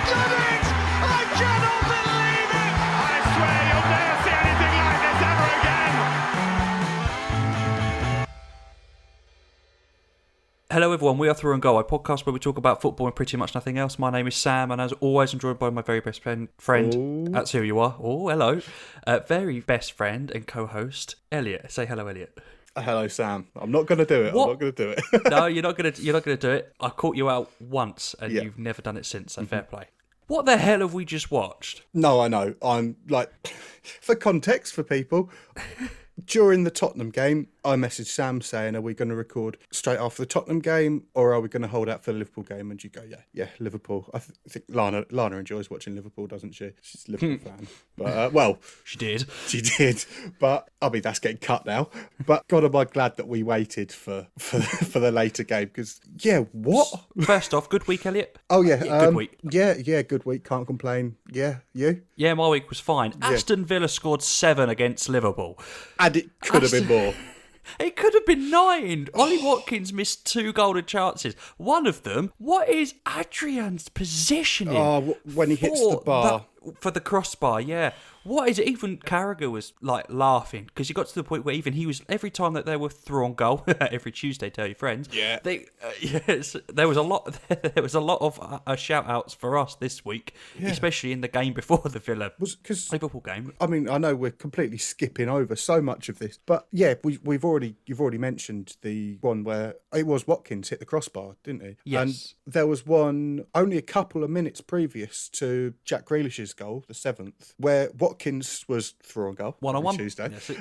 done it! I cannot believe it! I swear you'll never see anything like this ever again! Hello everyone, we are Through and Goal, a podcast where we talk about football and pretty much nothing else. My name is Sam, and as always I'm joined by my very best friend. That's who you are. Oh, hello. Very best friend and co-host, Elliot. Say hello, Elliot. Hello, Sam. I'm not going to do it. What? I'm not going to do it. No, you're not gonna do it. I caught you out once, and you've never done it since. So fair play. What the hell have we just watched? No, I know. I'm like, for context for people, during the Tottenham game, I messaged Sam saying, are we going to record straight after the Tottenham game, or are we going to hold out for the Liverpool game? And you go, yeah, Liverpool. I think Lana enjoys watching Liverpool, doesn't she? She's a Liverpool fan. But, well... She did. But, I mean, that's getting cut now. But, God, am I glad that we waited for the later game, because, what? First off, good week, Elliot. Oh, yeah. Good week. Yeah, good week. Can't complain. Yeah, you? Yeah, my week was fine. Yeah. Aston Villa scored 7 against Liverpool. And it could have been more. It could have been 9. Ollie Watkins missed 2 golden chances. One of them, what is Adrian's positioning? Oh, when he hits the bar. For the crossbar, yeah. What is it? Even Carragher was like laughing because he got to the point where even he was, every time that they were through on goal, every Tuesday, tell your friends. Yeah. Yes, there was a lot. There was a lot of shout outs for us this week, especially in the game before the Villa Liverpool game. I mean, I know we're completely skipping over so much of this, but yeah, you've already mentioned the one where it was Watkins hit the crossbar, didn't he? Yes. And there was one only a couple of minutes previous to Jack Grealish's goal, the 7th, where Watkins was through on goal one-on-one Tuesday, yes.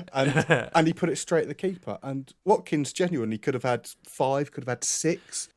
and he put it straight at the keeper. And Watkins genuinely could have had 5, could have had 6.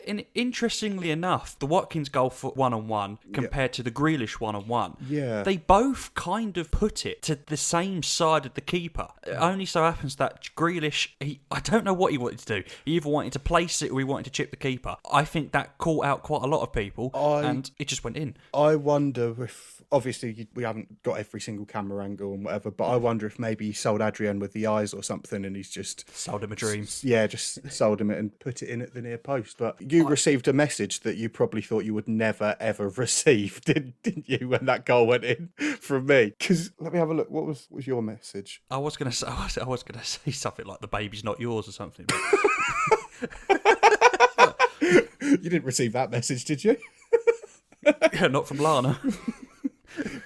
And interestingly enough, the Watkins goal for one-on-one compared to the Grealish one-on-one, they both kind of put it to the same side of the keeper. It only so happens that Grealish, I don't know what he wanted to do. He either wanted to place it or he wanted to chip the keeper. I think that caught out quite a lot of people, and it just went in. I wonder if, obviously we haven't got every single camera angle and whatever, but I wonder if maybe he sold Adrian with the eyes or something, and he's just sold him a dream. Yeah, just sold him it and put it in at the near post. But you received a message that you probably thought you would never ever receive, didn't you, when that goal went in from me? Because let me have a look. What was your message? I was gonna say something like "the baby's not yours" or something. You didn't receive that message, did you? Yeah, not from Lana.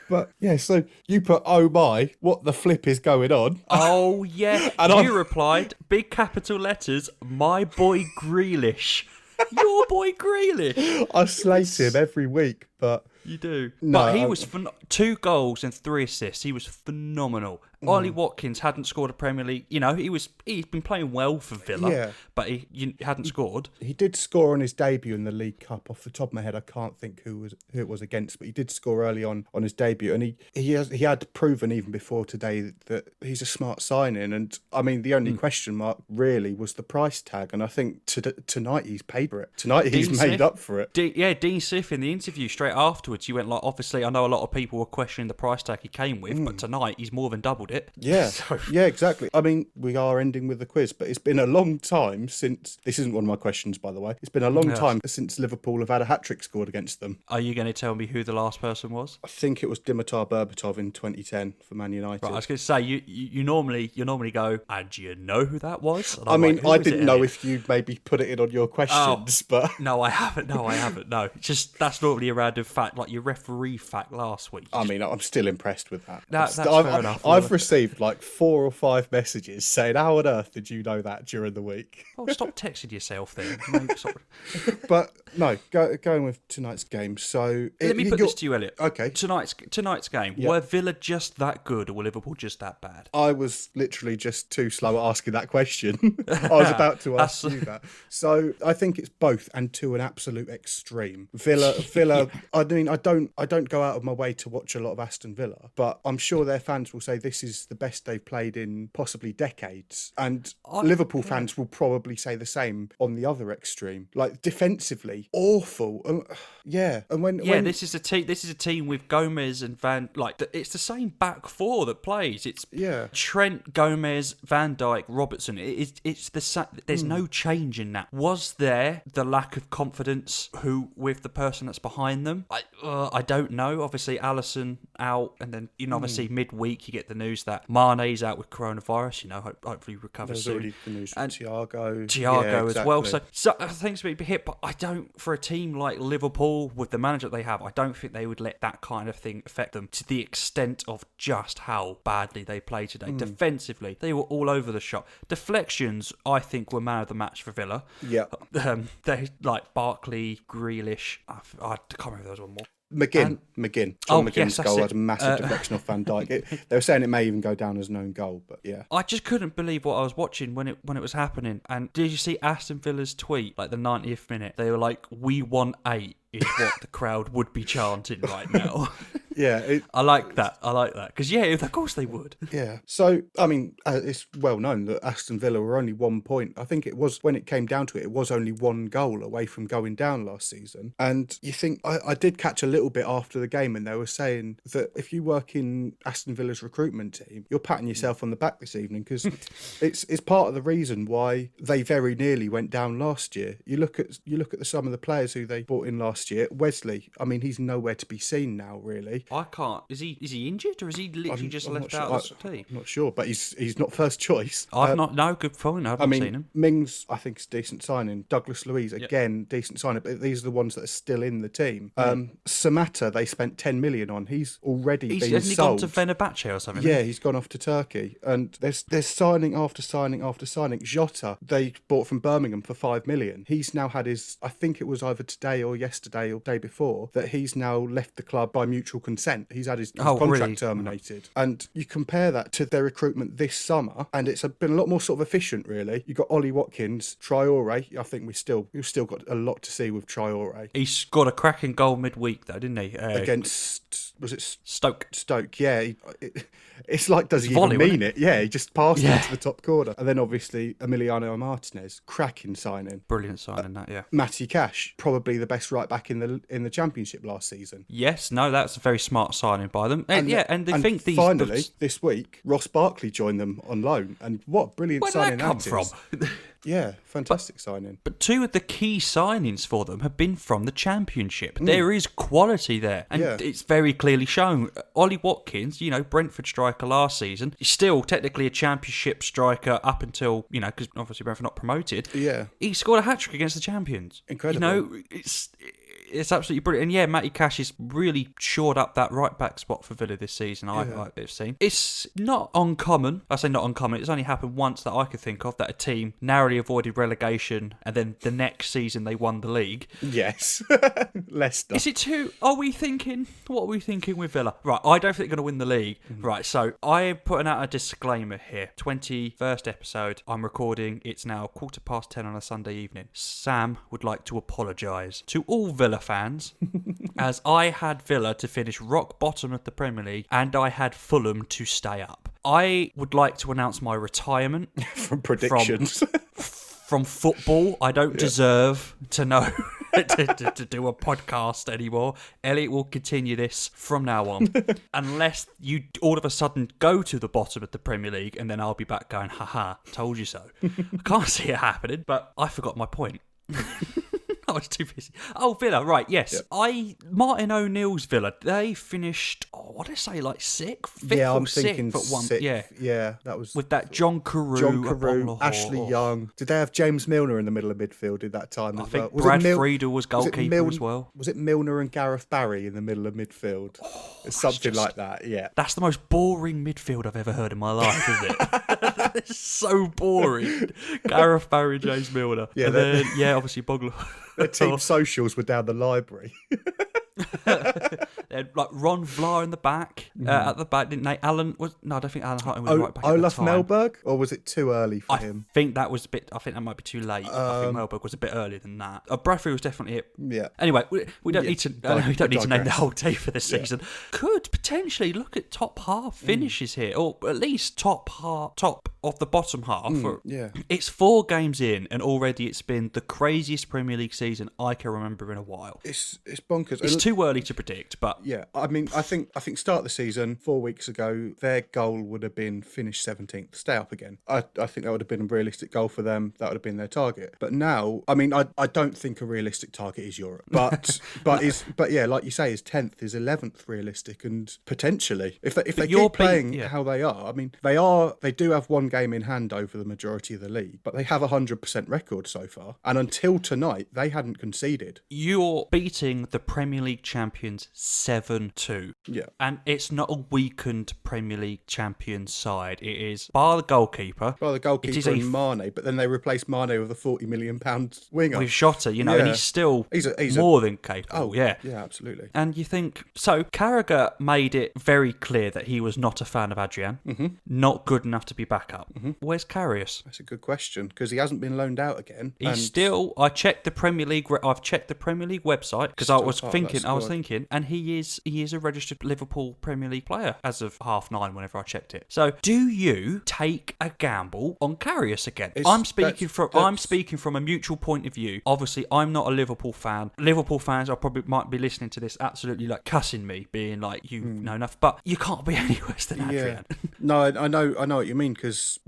But yeah, so you put, oh my, what the flip is going on? Oh yeah, and you replied, big capital letters, my boy Grealish. Your boy Grealish. I slate him every week, but... You do. No, but he was 2 goals and 3 assists. He was phenomenal. Ollie Watkins hadn't scored a Premier League. You know, he's been playing well for Villa, but he hadn't scored. He did score on his debut in the League Cup. Off the top of my head, I can't think who it was against, but he did score early on his debut, and he had proven even before today that he's a smart signing. And I mean, the only question mark really was the price tag, and I think tonight he's paid for it. Tonight he's made up for it. Dean Smith in the interview straight afterwards, he went like, obviously, I know a lot of people were questioning the price tag he came with, but tonight he's more than doubled it. Yeah, yeah, exactly. I mean, we are ending with the quiz, but it's been a long time since... This isn't one of my questions, by the way. It's been a long time since Liverpool have had a hat-trick scored against them. Are you going to tell me who the last person was? I think it was Dimitar Berbatov in 2010 for Man United. Right, I was going to say, you normally go, and do you know who that was? I mean, I didn't know if you maybe put it in on your questions, but... No, I haven't. No, just that's normally a random fact, like your referee fact last week. I mean, I'm still impressed with that. That's fair enough. I've received like 4 or 5 messages saying, how on earth did you know that during the week? Oh, stop texting yourself then. But no, going with tonight's game. So let me put this to you, Elliot. Okay. Tonight's game. Were Villa just that good, or were Liverpool just that bad? I was literally just too slow at asking that question. I was about to ask you that. So I think it's both, and to an absolute extreme. Villa. I mean, I don't go out of my way to watch a lot of Aston Villa, but I'm sure their fans will say this is the best they've played in possibly decades. And Liverpool fans will probably say the same on the other extreme. Like, defensively, awful. And when this is a team with Gomez and it's the same back four that plays. It's Trent, Gomez, Van Dijk, Robertson. It's the there's no change in that. Was there the lack of confidence with the person that's behind them? I don't know. Obviously, Alisson out, and then obviously midweek you get the news that Mane's out with coronavirus. Hopefully recovers soon. Already the news and Thiago as well. So things will be hit, but I don't. For a team like Liverpool with the manager they have, I don't think they would let that kind of thing affect them to the extent of just how badly they played today. Defensively, they were all over the shop. Deflections, I think, were man of the match for Villa. Yeah, they like Barkley, Grealish. I can't remember if there was one more. McGinn. John McGinn's goal had a massive deflection off Van Dijk. They were saying it may even go down as an own goal, but yeah. I just couldn't believe what I was watching when it was happening. And did you see Aston Villa's tweet, like the 90th minute? They were like, "We want 8." Is what the crowd would be chanting right now. Yeah. I like that. Because, of course they would. Yeah. So, I mean, it's well known that Aston Villa were only 1 point. I think it was, when it came down to it, it was only 1 goal away from going down last season. And you think, I did catch a little bit after the game, and they were saying that if you work in Aston Villa's recruitment team, you're patting yourself on the back this evening, because it's part of the reason why they very nearly went down last year. You look at some of the players who they brought in last year. Wesley, I mean, he's nowhere to be seen now, really. I can't. Is he injured, or is he literally just left out of the team? I'm not sure, but he's not first choice. Good point. I haven't seen him. Mings, I think, is a decent signing. Douglas Luiz, again, decent signing. But these are the ones that are still in the team. Samata, they spent 10 million on. He's already been sold. Hasn't he gone to Fenerbahce or something? Yeah, he's gone off to Turkey. And there's signing after signing after signing. Jota, they bought from Birmingham for 5 million. He's now had his, I think it was either today or yesterday or day before, that he's now left the club by mutual consent. He's had his contract terminated. And you compare that to their recruitment this summer, and it's been a lot more sort of efficient, really. You've got Ollie Watkins, Traore. I think we've still got a lot to see with Traore. He scored a cracking goal midweek, though, didn't he? Against, was it Stoke? Stoke, yeah. It's like, does he even mean it? Yeah, he just passed it to the top corner. And then obviously Emiliano Martinez, cracking signing. Brilliant signing, that, yeah. Matty Cash, probably the best right back in the Championship last season. Yes, no, that's a very smart signing by them. Finally, this week, Ross Barkley joined them on loan. And what brilliant signing that is. Where did that come from? Yeah, fantastic signing. But 2 of the key signings for them have been from the Championship. There is quality there, and it's very clearly shown. Ollie Watkins, Brentford striker last season, he's still technically a Championship striker up until, because obviously Brentford not promoted. Yeah. He scored a hat-trick against the champions. Incredible. It's absolutely brilliant. And yeah, Matty Cash has really shored up that right-back spot for Villa this season, I've seen. It's not uncommon. I say not uncommon. It's only happened once that I could think of, that a team narrowly avoided relegation and then the next season they won the league. Yes. Leicester. Is it too... What are we thinking with Villa? Right, I don't think they're going to win the league. Right, so I am putting out a disclaimer here. 21st episode. I'm recording. It's now 10:15 on a Sunday evening. Sam would like to apologise to all Villa fans, as I had Villa to finish rock bottom of the Premier League and I had Fulham to stay up. I would like to announce my retirement from predictions. From football. I don't deserve to know to do a podcast anymore. Elliot will continue this from now on, unless you all of a sudden go to the bottom of the Premier League, and then I'll be back going, haha, told you so. I can't see it happening, but I forgot my point. I was too busy. Oh, Villa, right, yes. Yep. Martin O'Neill's Villa, they finished, what did I say, like sixth? Fifth I'm or thinking sixth at one. Sixth. Yeah, that was... With that John Carew, Ashley Young. Did they have James Milner in the middle of midfield at that time as well? I think Brad Friedel was goalkeeper as well. Was it Milner and Gareth Barry in the middle of midfield? Something like that, yeah. That's the most boring midfield I've ever heard in my life, isn't it? It's so boring. Gareth Barry, James Milner. Yeah, and then, obviously Bogler. Their team socials were down the library. They had like Ron Vlaar in the back. At the back, didn't they? I don't think Alan Hutton was right back at the Olaf time. Melberg, or was it too early for him? I think that might be too late. I think Melberg was a bit earlier than that. Bradford was definitely it. Yeah. Anyway, we don't need to name the whole team for this season. Could potentially look at top half finishes here, or at least top of the bottom half. Yeah. It's 4 games in, and already it's been the craziest Premier League season I can remember in a while. It's bonkers. It's too early to predict, but yeah, I mean, I think start the season 4 weeks ago, their goal would have been finish 17th, stay up again. I think that would have been a realistic goal for them. That would have been their target. But now, I mean, I don't think a realistic target is Europe, but yeah, like you say, is 10th, is 11th realistic, and potentially if they keep playing how they are, I mean, they do have 1 game in hand over the majority of the league, but they have a 100% record so far, and until tonight they hadn't conceded. You're beating the Premier League champions 7-2. Yeah. And it's not a weakened Premier League champions side. It is bar the goalkeeper. And Mane, but then they replaced Mane with a £40 million winger. With Jota, and he's still more than capable. Yeah, absolutely. And you think, so Carragher made it very clear that he was not a fan of Adrian, not good enough to be back up. Where's Karius? That's a good question, because he hasn't been loaned out again. He's still, I've checked the Premier League website, because I was thinking, and he is a registered Liverpool Premier League player as of 9:30 whenever I checked it. So do you take a gamble on Karius again? I'm speaking from a mutual point of view. Obviously, I'm not a Liverpool fan. Liverpool fans, I probably might be listening to this absolutely like cussing me, being like, you know enough, but you can't be any worse than Adrian. No, I know what you mean, because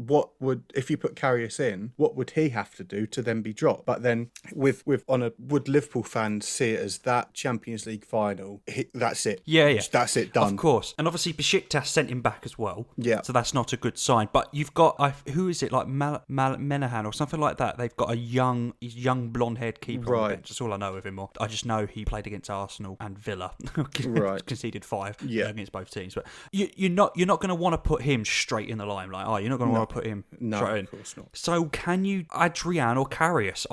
if you put Karius in, what would he have to do to then be dropped? But then would Liverpool fans see it as that Champions League final? That's it. Yeah. That's it, done. Of course. And obviously Besiktas sent him back as well. Yeah. So that's not a good sign. But you've got, who is it, like Menahan or something like that? They've got a young blonde-haired keeper on the bench. That's all I know of him. I just know he played against Arsenal and Villa. Right. Conceded 5 against both teams. But you're not going to want to put him straight in the limelight. You're not going to want to put him straight in. Of course not. So can you Adrian or Karius?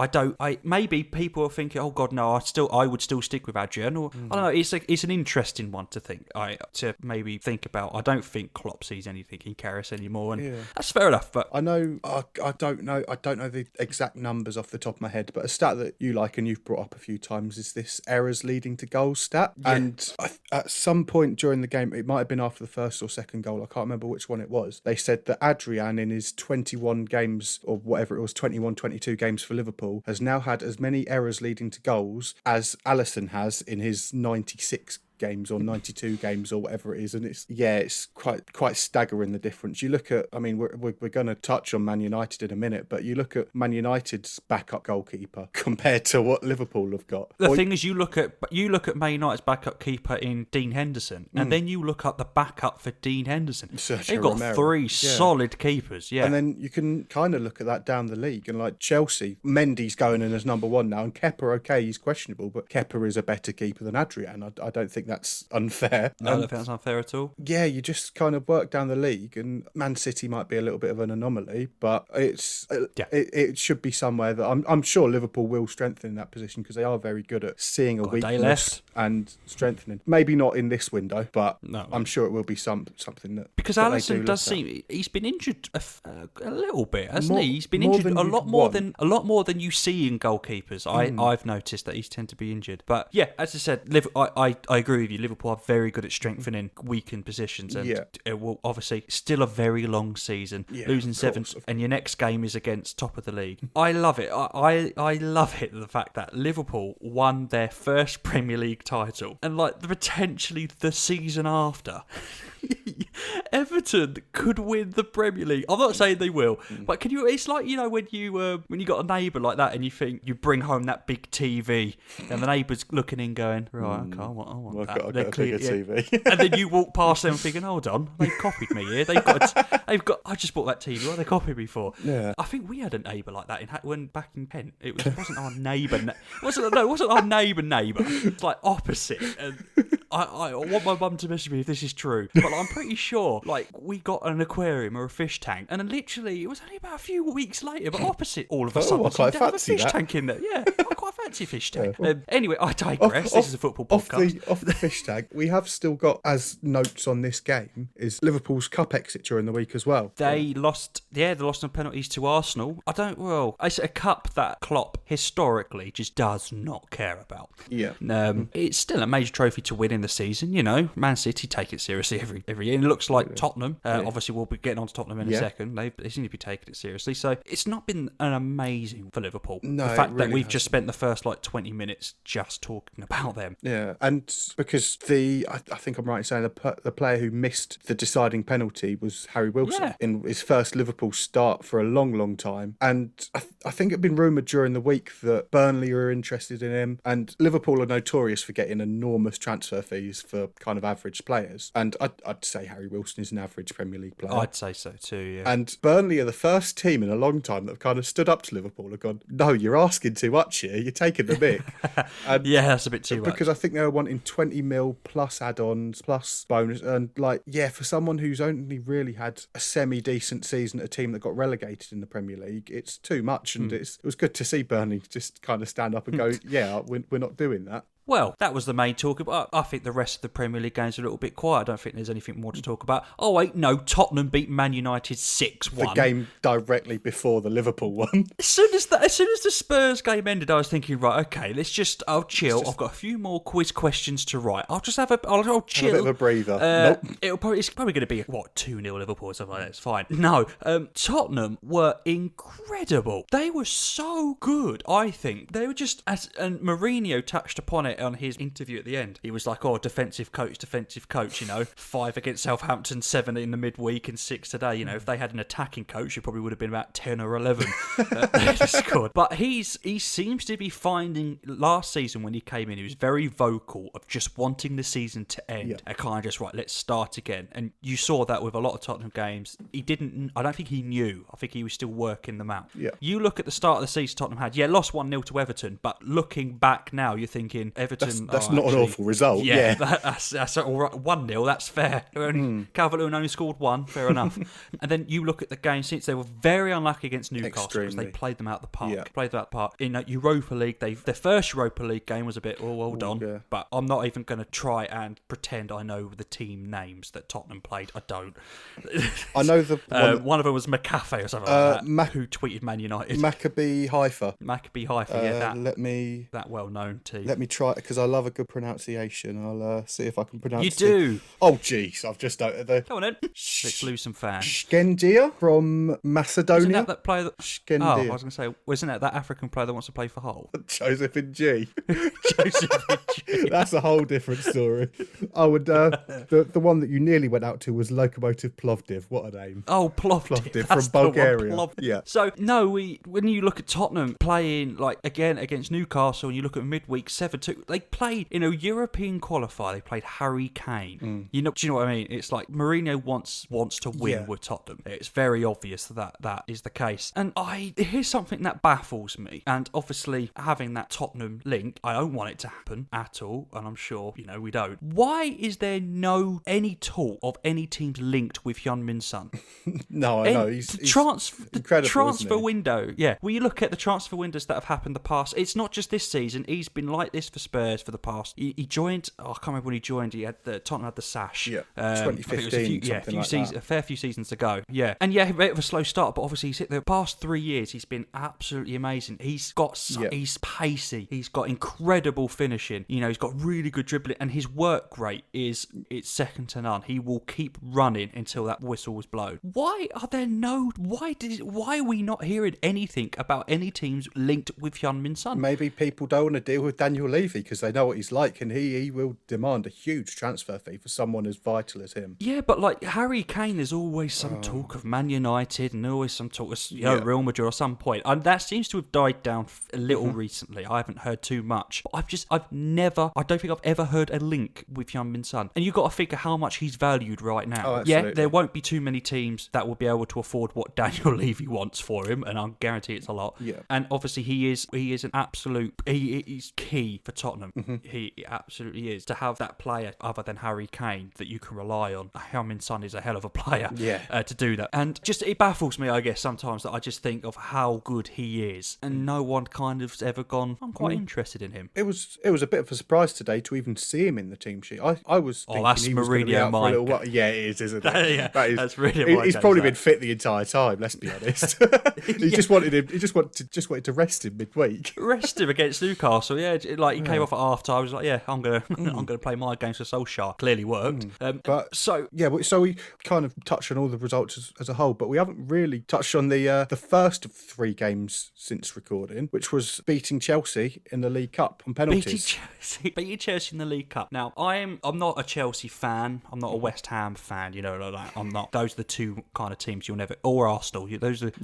Maybe people are thinking, oh God, no, I would still stick with Adrian. Or I don't know. It's an interesting one to think. To maybe think about. I don't think Klopp sees anything in Karius anymore, and that's fair enough. But I know I don't know the exact numbers off the top of my head, but a stat that you like and you've brought up a few times is this errors leading to goals stat. Yeah. And at some point during the game, it might have been after the first or second goal, I can't remember which one it was, they said that Adrian in his 21 games or whatever it was, 21, 22 games for Liverpool, has now had as many errors leading to goals as Alisson has in his 96 games or 92 games or whatever it is, and it's quite staggering, the difference. You look at, I mean, we're going to touch on Man United in a minute, but you look at Man United's backup goalkeeper compared to what Liverpool have got. The thing is, you look at Man United's backup keeper in Dean Henderson, and then you look up the backup for Dean Henderson. They've got Romero. 3 solid keepers, and then you can kind of look at that down the league, and like Chelsea, Mendy's going in as number 1 now, and Kepa, he's questionable, but Kepa is a better keeper than Adrian. I don't think that's unfair. No, I don't think that's unfair at all. Yeah, you just kind of work down the league, and Man City might be a little bit of an anomaly, but it should be somewhere that I'm sure Liverpool will strengthen in that position, because they are very good at seeing a weakness and strengthening. Maybe not in this window, but I'm sure it will be something that, because Alisson does seem, he's been injured a little bit, hasn't he? He's been injured a lot more than you see in goalkeepers. I've noticed that he's tend to be injured, but yeah, as I said, I agree with you. Liverpool are very good at strengthening weakened positions, and it will obviously still a very long season. Losing 7, and your next game is against top of the league. I love it. I love it, the fact that Liverpool won their first Premier League title, and like potentially the season after. Everton could win the Premier League. I'm not saying they will, but can you? It's like, when you got a neighbour like that, and you think you bring home that big TV, and the neighbour's looking in, going, right, okay, I want that. I've got a bigger TV, and then you walk past them thinking, hold on, they've copied me here. They've got. I just bought that TV. What they copied me for? Yeah. I think we had a neighbour like that when back in Kent. It wasn't our neighbour. Wasn't our neighbour. It's like opposite. And I want my mum to message me if this is true, but I'm pretty sure we got an aquarium or a fish tank, and literally it was only about a few weeks later, but opposite all of a sudden, I quite fancy a fish tank in there. Yeah, I quite fancy fish tag. Anyway, I digress. This is a football podcast. Off the fish tag, we have still got, as notes on this game, is Liverpool's cup exit during the week as well. They lost on penalties to Arsenal. It's a cup that Klopp historically just does not care about. Yeah. It's still a major trophy to win in the season, you know. Man City take it seriously every year. And it looks like Tottenham, obviously we'll be getting on to Tottenham in a second. They seem to be taking it seriously. So it's not been an amazing for Liverpool. No, the fact really that we've just spent the first 20 minutes just talking about them. Yeah, and because I think I'm right in saying the player who missed the deciding penalty was Harry Wilson in his first Liverpool start for a long, long time. And I think it had been rumoured during the week that Burnley are interested in him. And Liverpool are notorious for getting enormous transfer fees for kind of average players. And I'd say Harry Wilson is an average Premier League player. I'd say so too, yeah. And Burnley are the first team in a long time that have kind of stood up to Liverpool and gone, no, you're asking too much here. You're taking the mick. And yeah, that's a bit too much. Because I think they were wanting 20 mil plus add-ons, plus bonus. And for someone who's only really had a semi-decent season at a team that got relegated in the Premier League, it's too much. And it was good to see Burnley just kind of stand up and go, yeah, we're not doing that. Well, that was the main talk. But I think the rest of the Premier League games are a little bit quiet. I don't think there's anything more to talk about. Oh, wait, no. Tottenham beat Man United 6-1. The game directly before the Liverpool one. As soon as the Spurs game ended, I was thinking, right, okay, I'll chill. I've got a few more quiz questions to write. I'll just I'll chill. A bit of a breather. Nope. It's probably going to be, 2-0 Liverpool or something like that. It's fine. No, Tottenham were incredible. They were so good, I think. They were just, and Mourinho touched upon it on his interview at the end. He was like, defensive coach, 5 against Southampton, 7 in the midweek and 6 today. You know, if they had an attacking coach, it probably would have been about 10 or 11 they scored. But he seems to be finding, last season when he came in, he was very vocal of just wanting the season to end and kind of just, right, let's start again. And you saw that with a lot of Tottenham games. I don't think he knew. I think he was still working them out. Yeah. You look at the start of the season Tottenham had, lost 1-0 to Everton, but looking back now, you're thinking Everton... That's not an awful result. Yeah. That's all right. 1-0, that's fair. Calvert-Lewin only scored 1, fair enough. And then you look at the game since they were very unlucky against Newcastle because they played them out the park. In Europa League, their first Europa League game was a bit, hold on. Yeah. But I'm not even going to try and pretend I know the team names that Tottenham played. I don't. I know one of them was McAfee or something like that, who tweeted Man United. Maccabi Haifa, that well-known team. Let me try it because I love a good pronunciation. I'll see if I can pronounce it. You do? Oh, jeez. I've just... Come on then. Let's lose some fans. Shkendia from Macedonia. Isn't that player that... Shkendia. Oh, I was going to say, wasn't that African player that wants to play for Hull? Joseph in G. Joseph in G. That's a whole different story. I would... the one that you nearly went out to was Lokomotiv Plovdiv. What a name. Oh, Plovdiv. From Bulgaria. Yeah. So, no, when you look at Tottenham playing, again, against Newcastle, and you look at midweek 7-2, they played in a European qualifier. They played Harry Kane. Do you know what I mean? It's like Mourinho wants to win with Tottenham. It's very obvious that is the case. And here's something that baffles me. And obviously, having that Tottenham link, I don't want it to happen at all. And I'm sure, we don't. Why is there any talk of any teams linked with Heung-min Son? No, I know. He's incredible, transfer window. Yeah. Well, you look at the transfer windows that have happened the past. It's not just this season. He's been like this for Spurs for the past. He joined. I can't remember when he joined. Tottenham had the sash. Yeah. 2015. A fair few seasons ago. Yeah. And a bit of a slow start, but obviously he's hit the past 3 years. He's been absolutely amazing. He's he's pacey. He's got incredible finishing. He's got really good dribbling, and his work rate it's second to none. He will keep running until that whistle is blown. Why are we not hearing anything about any teams linked with Heung-min Son? Maybe people don't want to deal with Daniel Levy because they know what he's like, and he will demand a huge transfer fee for someone as vital as him. Yeah, but Harry Kane, there's always some talk of Man United and always some talk of Real Madrid at some point. And that seems to have died down a little recently. I haven't heard too much. But I don't think I've ever heard a link with Heung-min Son. And you've got to figure how much he's valued right now. Oh, absolutely. There won't be too many teams that will be able to afford what Daniel Levy wants for him, and I'll guarantee it's a lot. Yeah. And obviously he is an absolute... He's key for Tottenham. He absolutely is. To have that player other than Harry Kane that you can rely on, Heung-min Son is a hell of a player to do that. And just it baffles me, I guess, sometimes that I just think of how good he is, and no one kind of ever gone, I'm quite interested in him. It was a bit of a surprise today to even see him in the team sheet. I was thinking that's he was going to be out for a little while. Yeah, it is, isn't it? That's really. He's probably been fit the entire time. Let's be honest. He just wanted to rest him midweek. Rest him against Newcastle. Yeah, like he came off at half time. I was like, I'm gonna play my games for Solskjaer. Clearly worked. So we kind of touched on all the results as a whole, but we haven't really touched on the first of 3 games since recording, which was beating Chelsea in the League Cup on penalties. Beating Chelsea in the League Cup. Now, I'm not a Chelsea fan. I'm not a West Ham fan. You know, like I'm not. Those are the 2 kind of teams you'll never, or Arsenal.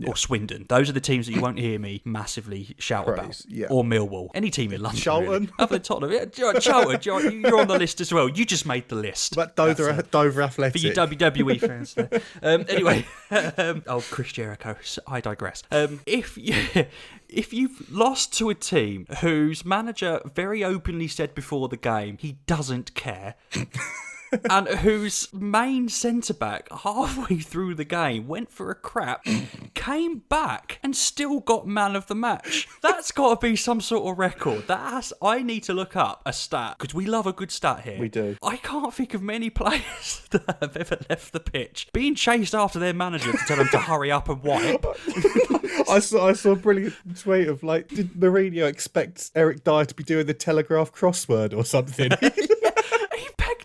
Or Swindon. Those are the teams that you won't hear me massively shout about. Yeah. Or Millwall. Any team in London. Charlton. Really. Other than Tottenham. Yeah, Charlton. You're on the list as well. You just made the list. But Dover Athletic. For you WWE fans. Anyway, Chris Jericho. I digress. If you've lost to a team whose manager very openly said before the game he doesn't care, and whose main centre-back halfway through the game went for a crap, came back and still got man of the match. That's got to be some sort of record. I need to look up a stat, because we love a good stat here. We do. I can't think of many players that have ever left the pitch being chased after their manager to tell them to hurry up and wipe. I saw a brilliant tweet of like, did Mourinho expect Eric Dyer to be doing the Telegraph crossword or something?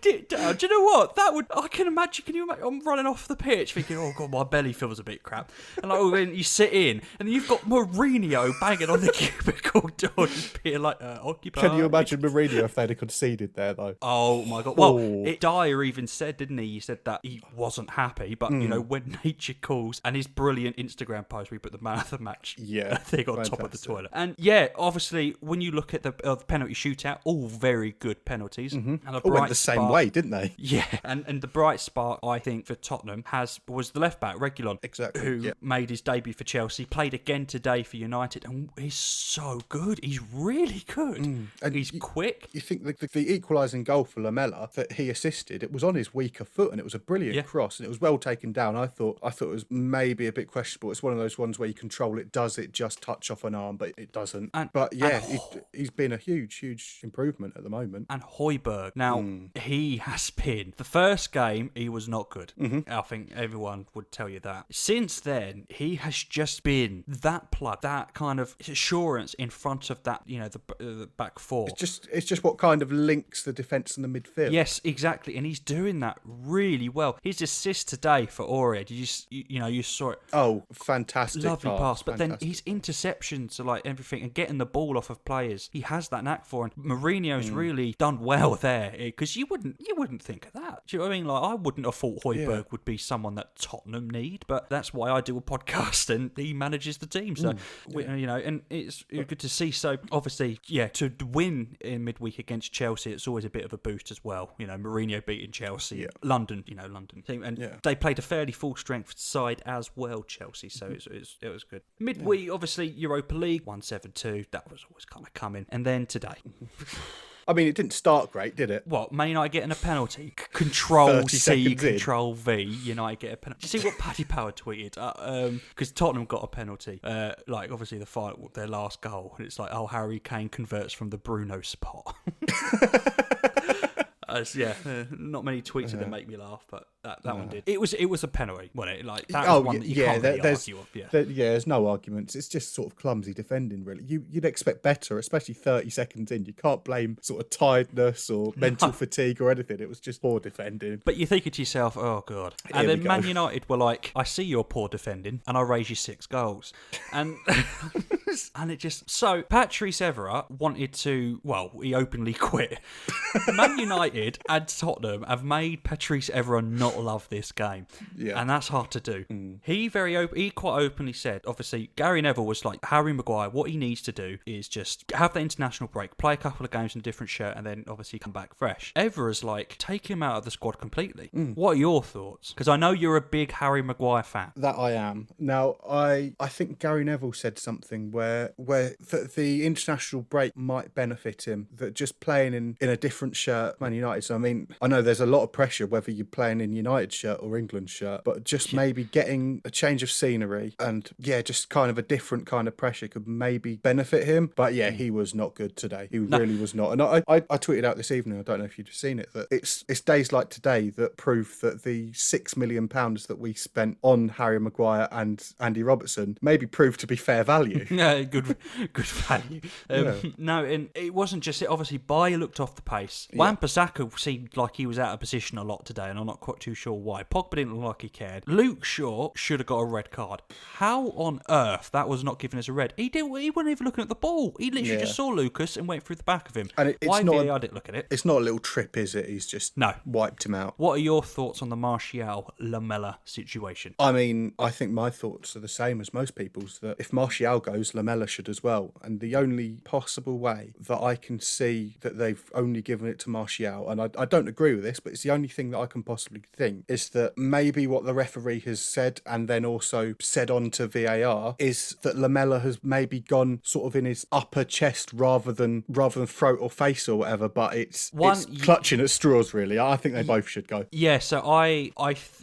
It down. Do you know what? I can imagine. Can you imagine? I'm running off the pitch thinking, oh god, my belly feels a bit crap. And then you sit in, and you've got Mourinho banging on the cubicle door, just being like, occupy. Can you imagine Mourinho if they'd have conceded there though? Oh my god. Well, Dyer even said, didn't he? He said that he wasn't happy, but you know, when nature calls, and his brilliant Instagram post, we put the man of the match thing on top of the toilet. And obviously, when you look at the penalty shootout, all very good penalties, and all went the same way, didn't they? Yeah, and the bright spark, I think, for Tottenham was the left back, Reguilon, who made his debut for Chelsea, played again today for United, and he's so good. He's really good. And he's quick. You think the equalising goal for Lamela that he assisted, it was on his weaker foot, and it was a brilliant cross, and it was well taken down. I thought it was maybe a bit questionable. It's one of those ones where you control it. Does it just touch off an arm? But it doesn't. He's been a huge improvement at the moment. And Højbjerg, now he has been, the first game he was not good. I think everyone would tell you that. Since then, he has just been that plug, that kind of assurance in front of that, you know, the back four. It's just what kind of links the defence and the midfield. Yes, exactly, and he's doing that really well. His assist today for Aurier, you saw it. Oh, fantastic! Lovely pass. But then his interceptions are like everything, and getting the ball off of players, he has that knack for. And Mourinho's really done well there, because you wouldn't think of that. Do you know what I mean? Like, I wouldn't have thought Højbjerg would be someone that Tottenham need, but that's why I do a podcast and he manages the team. So and it's good to see. So obviously, to win in midweek against Chelsea, it's always a bit of a boost as well. You know, Mourinho beating Chelsea, London team, and they played a fairly full strength side as well, Chelsea. So it was good. Midweek, obviously, Europa League 1-7-2. That was always kind of coming, and then today. I mean, it didn't start great, did it? What, Man United getting a penalty? Control C, Control V, United get a penalty. Did you see what Paddy Power tweeted? Because Tottenham got a penalty. Obviously, their last goal. And it's like, Harry Kane converts from the Bruno spot. Not many tweets that make me laugh, but that one did. It was a penalty, wasn't it? Like, that was one that you can't really argue of. There's no arguments. It's just sort of clumsy defending, really. You'd expect better, especially 30 seconds in. You can't blame sort of tiredness or mental fatigue or anything. It was just poor defending. But you're thinking to yourself, oh God. And then Man United were like, I see your poor defending, and I raise you 6 goals. And and it just... So, Patrice Evra wanted to... Well, he openly quit. Man United and Tottenham have made Patrice Evra not not love this game. Yeah. And that's hard to do. He quite openly said, obviously, Gary Neville was like, Harry Maguire, what he needs to do is just have the international break, play a couple of games in a different shirt, and then obviously come back fresh. Evra's like, take him out of the squad completely. What are your thoughts? Because I know you're a big Harry Maguire fan. That I am. Now, I think Gary Neville said something where the international break might benefit him, that just playing in a different shirt, Man United. So, I mean, I know there's a lot of pressure whether you're playing in United shirt or England shirt, but just maybe getting a change of scenery and, just kind of a different kind of pressure could maybe benefit him. But, he was not good today. He really was not. And I tweeted out this evening, I don't know if you've seen it, that it's days like today that prove that the £6 million that we spent on Harry Maguire and Andy Robertson maybe proved to be fair value. Yeah, good value. No, and it wasn't just it. Obviously, Bayer looked off the pace. Wan-Bissaka seemed like he was out of position a lot today, and I'm not quite too sure why. Pogba didn't look like he cared. Luke Shaw should have got a red card. How on earth that was not given as a red? He wasn't even looking at the ball. He literally just saw Lucas and went through the back of him. And why VAR didn't look at it? It's not a little trip, is it? He's just wiped him out. What are your thoughts on the Martial Lamela situation? I mean, I think my thoughts are the same as most people's, that if Martial goes, Lamela should as well. And the only possible way that I can see that they've only given it to Martial, and I don't agree with this, but it's the only thing that I can possibly think, is that maybe what the referee has said and then also said on to VAR is that Lamela has maybe gone sort of in his upper chest rather than throat or face or whatever, but it's clutching at straws, really. I think they both should go. Yeah, so I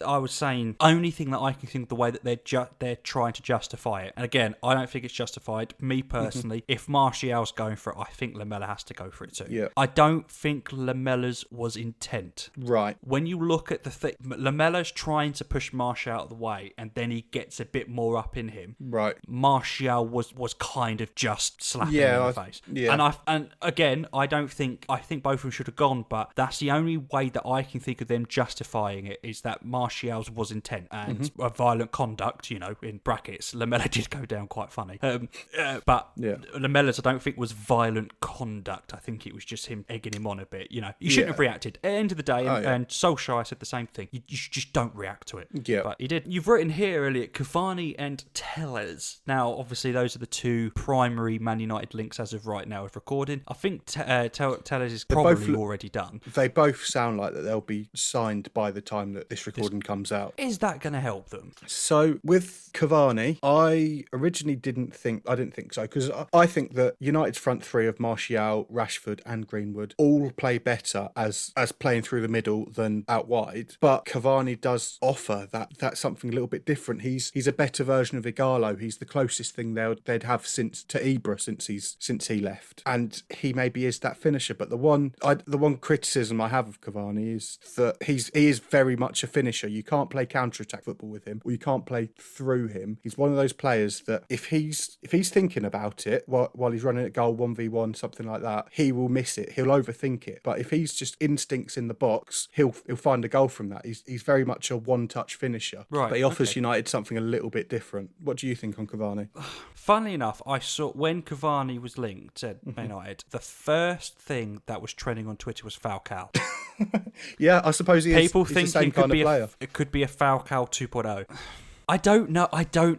was saying, only thing that I can think of the way that they're trying to justify it. And again, I don't think it's justified. Me personally, if Martial's going for it, I think Lamela has to go for it too. Yeah. I don't think Lamela's was intent. Right. When you look at the thing, Lamela's trying to push Martial out of the way, and then he gets a bit more up in him. Right. Martial was kind of just slapping him in the face. Yeah. And again, I think both of them should have gone, but that's the only way that I can think of them justifying it, is that Martial's was intent and a violent conduct, in brackets. Lamela did go down quite funny. But Lamela's, I don't think, was violent conduct. I think it was just him egging him on a bit. You shouldn't have reacted. At the end of the day, and Solskjaer said the same thing. You just don't react to it. Yeah. But he did. You've written here, Elliot, Cavani and Tellez. Now, obviously, those are the two primary Man United links as of right now of recording. I think Tellez is probably already done. They both sound like that they'll be signed by the time that this recording comes out. Is that going to help them? So with Cavani, I originally didn't think so, because I think that United's front three of Martial, Rashford and Greenwood all play better as playing through the middle than out wide. But Cavani does offer that something a little bit different. He's a better version of Igalo. He's the closest thing they'd have to Ibra since he left, and he maybe is that finisher. But the one criticism I have of Cavani is that he is very much a finisher. You can't play counter-attack football with him, or you can't play through him. He's one of those players that if he's thinking about it while he's running at goal 1v1, something like that, he will miss it. He'll overthink it. But if he's just instincts in the box, he'll find a goal from that. He's very much a one-touch finisher. Right. But he offers United something a little bit different. What do you think on Cavani? Funnily enough, I saw when Cavani was linked to Man United, the first thing that was trending on Twitter was Falcao. Yeah, I suppose he's the same kind of player. It could be a Falcao 2.0. I don't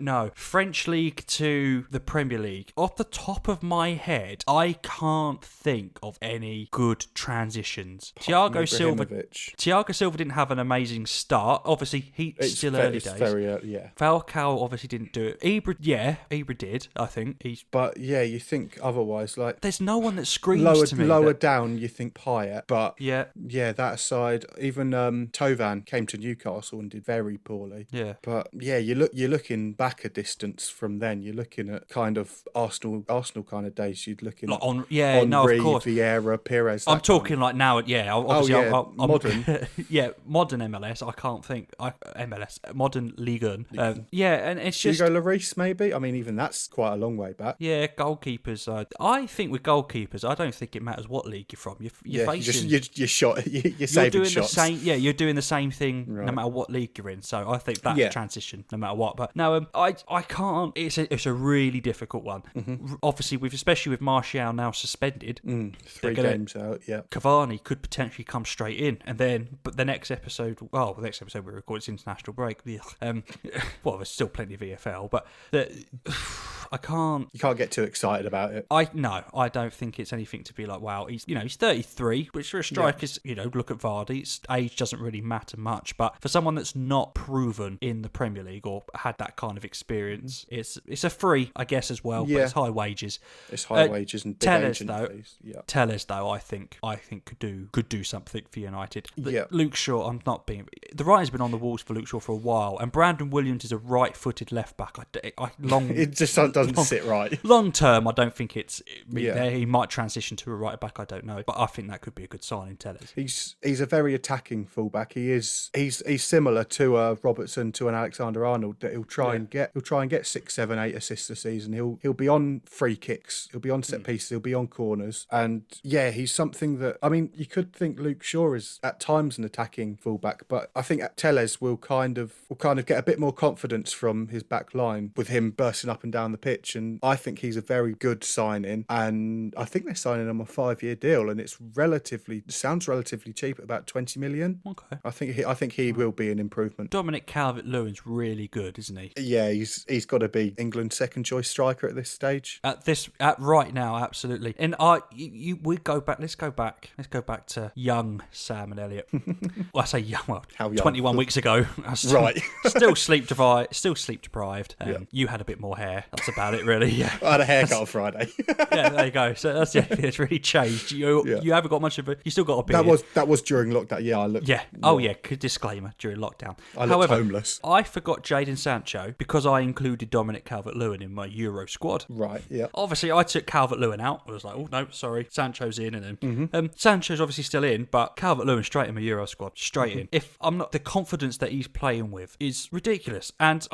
know. French League to the Premier League. Off the top of my head, I can't think of any good transitions. Thiago Silva didn't have an amazing start. Obviously, it's still early days. Very early, yeah. Falcao obviously didn't do it. Ibra did, I think. But yeah, you think otherwise. Like, there's no one that screams to me. Lower down, you think Payet. But yeah, that aside, even Tovan came to Newcastle and did very poorly. Yeah. But yeah, you're looking back a distance from then. You're looking at kind of Arsenal kind of days. You're looking at Henry, of course. Vieira, Perez. I'm talking like now. Yeah, obviously, modern. Modern MLS. I can't think. MLS, modern Ligue 1. And it's just Hugo Lloris, maybe. I mean, even that's quite a long way back. Yeah, goalkeepers. I think with goalkeepers, I don't think it matters what league you're from. You're facing. You're shot. You're saving doing shots. You're doing the same thing no matter what league you're in. So I think that transition him no matter what. But no, I can't. It's a really difficult one. Obviously, especially with Martial now suspended, 3 games out. Yeah, Cavani could potentially come straight in, and then the next episode. Well, the next episode we record it's international break. Well, there's still plenty of EFL, but I can't. You can't get too excited about it. I don't think it's anything to be like, wow, he's 33, which for a striker is, look at Vardy. Age doesn't really matter much, but for someone that's not proven in the Premier League or had that kind of experience, it's a free, I guess, as well. Yeah. But it's high wages. It's high wages and big agent fees. Yeah. Tellez though, I think could do something for United. Yeah. Luke Shaw, the writing's been on the walls for Luke Shaw for a while, and Brandon Williams is a right-footed left back. It just doesn't sit right. Long term, I don't think it's there. He might transition to a right back. I don't know, but I think that could be a good sign in Tellez. He's a very attacking fullback. He's similar to a Robertson, to an Alexander-Arnold, that he'll try and get 6, 7, 8 assists a season. He'll be on free kicks. He'll be on set pieces. He'll be on corners. And he's something that, you could think Luke Shaw is at times an attacking fullback, but I think Tellez will kind of get a bit more confidence from his back line with him bursting up and down the pitch. And I think he's a very good signing. And I think they're signing him a 5-year deal, and it sounds relatively cheap at about 20 million. Okay. I think he will be an improvement. Dominic Calvert-Lewin's really good, isn't he? Yeah, he's got to be England's second choice striker at this stage. At right now, absolutely. And let's go back to young Sam and Elliot. Well, I say young. Well, how young? 21 weeks ago. Right. Still sleep deprived. You had a bit more hair. That's about it, really. Yeah. I had a haircut on Friday. Yeah, there you go. So that's it's really changed. You haven't got much of a. You still got a beard. That was during lockdown. Yeah, I looked. Yeah. Oh yeah. Disclaimer during lockdown. I looked homeless. I forgot Jadon Sancho because I included Dominic Calvert-Lewin in my Euro squad. Right. Yeah. Obviously, I took Calvert-Lewin out. I was like, oh no, sorry, Sancho's in, and then Sancho's obviously still in, but Calvert-Lewin straight in my Euro squad, straight in. If I'm not, the confidence that he's playing with is ridiculous. And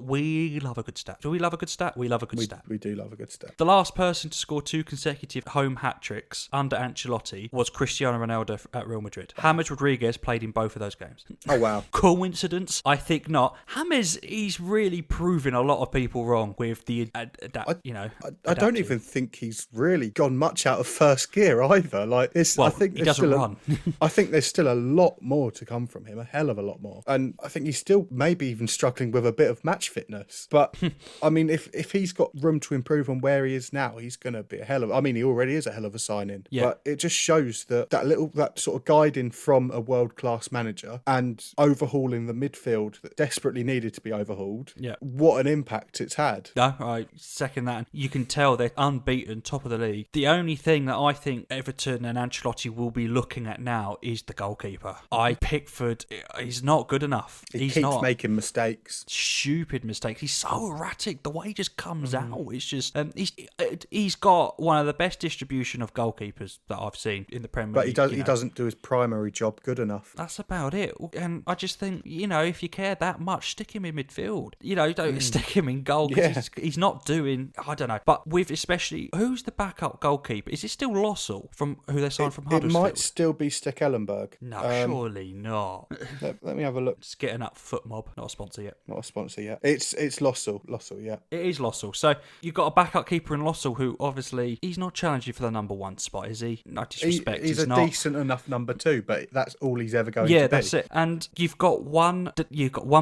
we love a good stat. Do we love a good stat? We love a good stat. We do love a good stat. The last person to score 2 consecutive home hat-tricks under Ancelotti was Cristiano Ronaldo at Real Madrid. James Rodriguez played in both of those games. Oh, wow. Coincidence? I think not. James, he's really proving a lot of people wrong with the, I don't even think he's really gone much out of first gear either. I think he doesn't run. I think there's still a lot more to come from him, a hell of a lot more. And I think he's still maybe even struggling with a bit of match fitness. But, if he's got room to improve on where he is now, he's going to be he already is a hell of a signing. Yeah. But it just shows that sort of guiding from a world-class manager and overhauling the midfield that desperately needed to be overhauled. Yeah. What an impact it's had. No, I second that. You can tell they're unbeaten, top of the league. The only thing that I think Everton and Ancelotti will be looking at now is the goalkeeper. Pickford, he's not good enough. He keeps making mistakes. Stupid mistakes. He's so erratic. The way he just comes out. It's just he's got one of the best distribution of goalkeepers that I've seen in the Premier League. But he doesn't do his primary job good enough. That's about it. And I just think, if you care that much, stick him in midfield. Don't stick him in goal because he's not doing, I don't know. But with especially, who's the backup goalkeeper? Is it still Lossell from who they signed from Huddersfield? It might still be Stekelenburg. No, surely not. Let me have a look. Just getting up Foot Mob. Not a sponsor yet. It's Lossell. Lossell, yeah. It is Lossell. So you've got a backup keeper in Lossell who obviously he's not challenging for the number 1 spot, is he? No disrespect. He's a not. Decent enough number 2, but that's all he's ever going to be. Yeah, that's it. And you've got one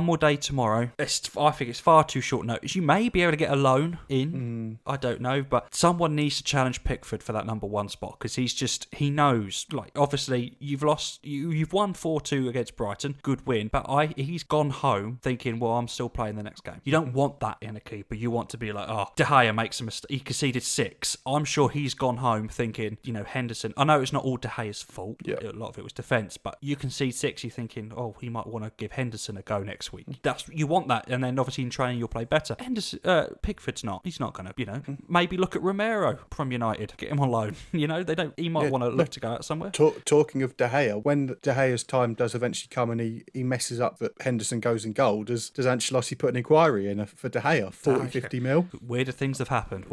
more day tomorrow. I think it's far too short notice. You may be able to get a loan in. I don't know, but someone needs to challenge Pickford for that number 1 spot because he knows. Obviously you've won 4-2 against Brighton, good win, but he's gone home thinking, well, I'm still playing the next game. You don't want that in a keeper. You want to be like, De Gea makes a mistake. He conceded 6. I'm sure he's gone home thinking, Henderson. I know it's not all De Gea's fault. Yeah. A lot of it was defence, but you concede 6. You're thinking, he might want to give Henderson a go next week. You want that, and then obviously in training you'll play better. Pickford's not. He's not going to. Maybe look at Romero from United. Get him on loan. He might want to look to go out somewhere. Talking of De Gea, when De Gea's time does eventually come and he messes up that Henderson goes in goal, does Ancelotti put an inquiry in for De Gea? 40-50 2-0. Weirder things have happened.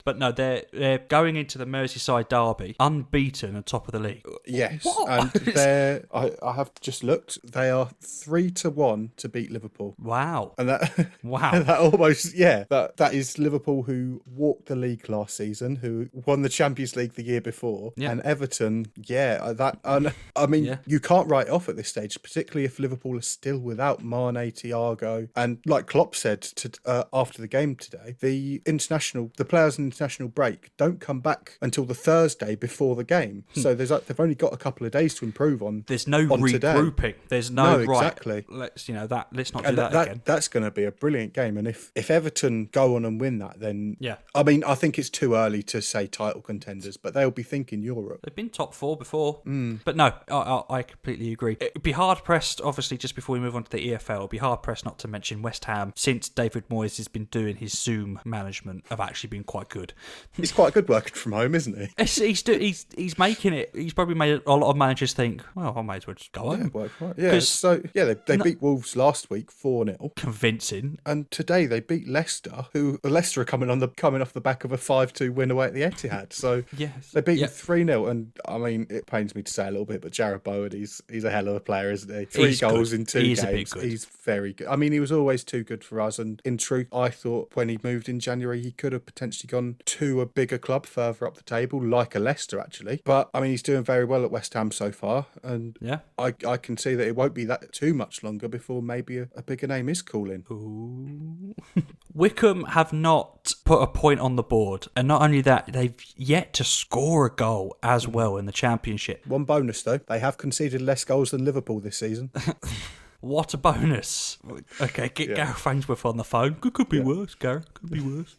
But no, they're going into the Merseyside derby unbeaten at top of the league. Yes, What? and I have just looked. They are 3-1 to beat Liverpool. Wow. And that Wow. that almost that is Liverpool, who walked the league last season, who won the Champions League the year before, and Everton. You can't write off at this stage, particularly if Liverpool are still without Mane, Thiago, and like Klopp said after the game today, the players in international break don't come back until the Thursday before the game. So they've only got a couple of days to improve on. There's no regrouping. Today. There's no exactly. Let's not do that again. That's going to be a brilliant game, and if Everton go on and win that, then I think it's too early to say title contenders, but they'll be thinking Europe. They've been top 4 before, but no, I completely agree. It'd be hard pressed, obviously, just before we move on to the EFL, it'd be hard pressed not to mention West Ham, since David Moyes has been doing his Zoom management, have actually been quite good. He's quite good working from home, isn't he? He's making it. He's probably made a lot of managers think, well, I may as well just go home. They beat Wolves last week 4-0, convincing, and today they beat Leicester, who Leicester are coming off the back of a 5-2 win away at the Etihad. So they beat them 3-0, and I mean, it pains me to say a little bit, but Jared Bowen, he's a hell of a player, isn't he? 3 goals in 2 games. He's very good. I mean, he was always too good for us, and in truth, I thought when he moved in January, he could have potentially gone to a bigger club further up the table, like a Leicester actually. But I mean, he's doing very well at West Ham so far, and I can see that it won't be that too much longer before maybe a bigger name is calling. Ooh. Wickham have not put a point on the board, and not only that, they've yet to score a goal as well in the Championship. One bonus though, they have conceded less goals than Liverpool this season. What a bonus. Okay, get Gareth Ainsworth on the phone. Could be worse, Gareth. Could be worse.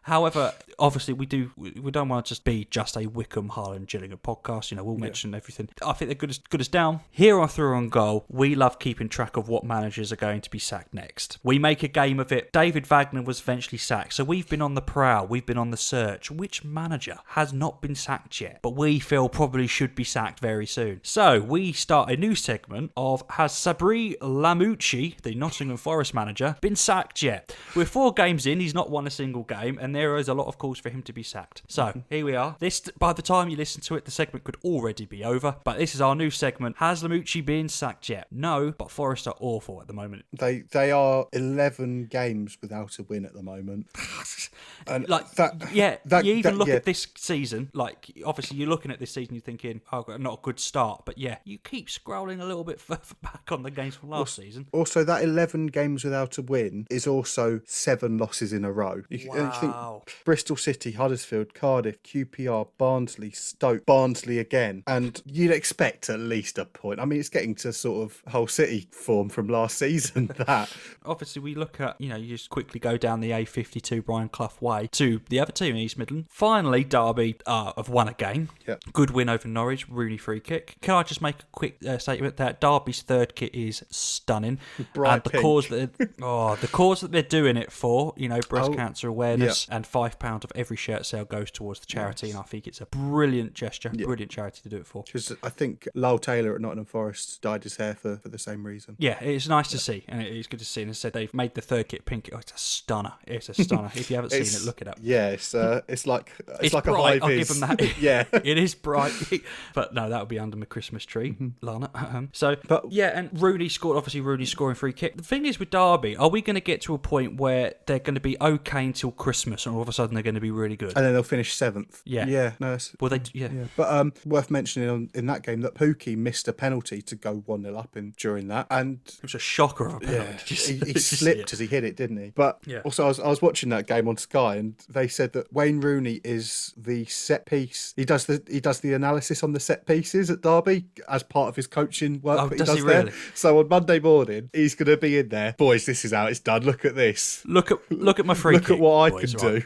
However, obviously, we don't want to just be just a Wickham, Haaland, Gillingham podcast. We'll mention everything. I think they're good as down. Here on Through on Goal, we love keeping track of what managers are going to be sacked next. We make a game of it. David Wagner was eventually sacked, so we've been on the prowl. We've been on the search. Which manager has not been sacked yet, but we feel probably should be sacked very soon? So we start a new segment of, has Sabri Lamouchi, the Nottingham Forest manager, been sacked yet? We're 4 games in. He's not won a single game, and there is a lot of calls for him to be sacked. So here we are. This, by the time you listen to it, the segment could already be over, but this is our new segment. Has Lamouchi been sacked yet? No, but Forest are awful at the moment. They are 11 games without a win at the moment. And look at this season, like, obviously you're looking at this season, you're thinking, not a good start, but you keep scrolling a little bit further back on the games from last season. Also, that 11 games without a win is also 7 losses in a row. You think Bristol City, Huddersfield, Cardiff, QPR, Barnsley, Stoke, Barnsley again, and you'd expect at least a point. I mean, it's getting to sort of Hull City form from last season, that. Obviously, we look at, you just quickly go down the A52 Brian Clough way to the other team in East Midland. Finally, Derby have won a game. Yep. Good win over Norwich, Rooney free kick. Can I just make a quick statement that Derby's third kit is stunning. Bright and the cause that they're doing it for, breast cancer awareness, and £5 of every shirt sale goes towards the charity, and I think it's a brilliant gesture, brilliant charity to do it for. Because I think Lyle Taylor at Nottingham Forest dyed his hair for the same reason. Yeah, it's nice to see, and it's good to see. And as I said, they've made the third kit pink. Oh, it's a stunner. It's a stunner. If you haven't seen it, look it up. Yeah, it's like bright, a high vis. I'll give them that. Yeah, it is bright, but no, that would be under my Christmas tree, Lana. And Rooney scored. Obviously, Rooney scoring free kick. The thing is with Derby, are we going to get to a point where they're going to be okay until Christmas, and all of a sudden they're going to be really good, and then they'll finish 7th? Yeah. No. Yeah. But worth mentioning in that game that Pookie missed a penalty to go 1-0 up during that, and it was a shocker of a penalty. Yeah, he slipped as he hit it, didn't he? But also, I was watching that game on Sky, and they said that Wayne Rooney is the set piece. He does the analysis on the set pieces at Derby as part of his coaching work. Oh, that does he he does there. really? So on Monday morning, he's going to be in there. Boys, this is how it's done. Look at this. Look at my free kick. Look at what boys, I can do.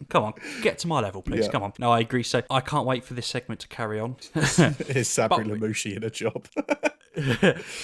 Come on, get to my level, please. Yeah. Come on. No, I agree. So I can't wait for this segment to carry on. Is Sabri Lamouchi in a job?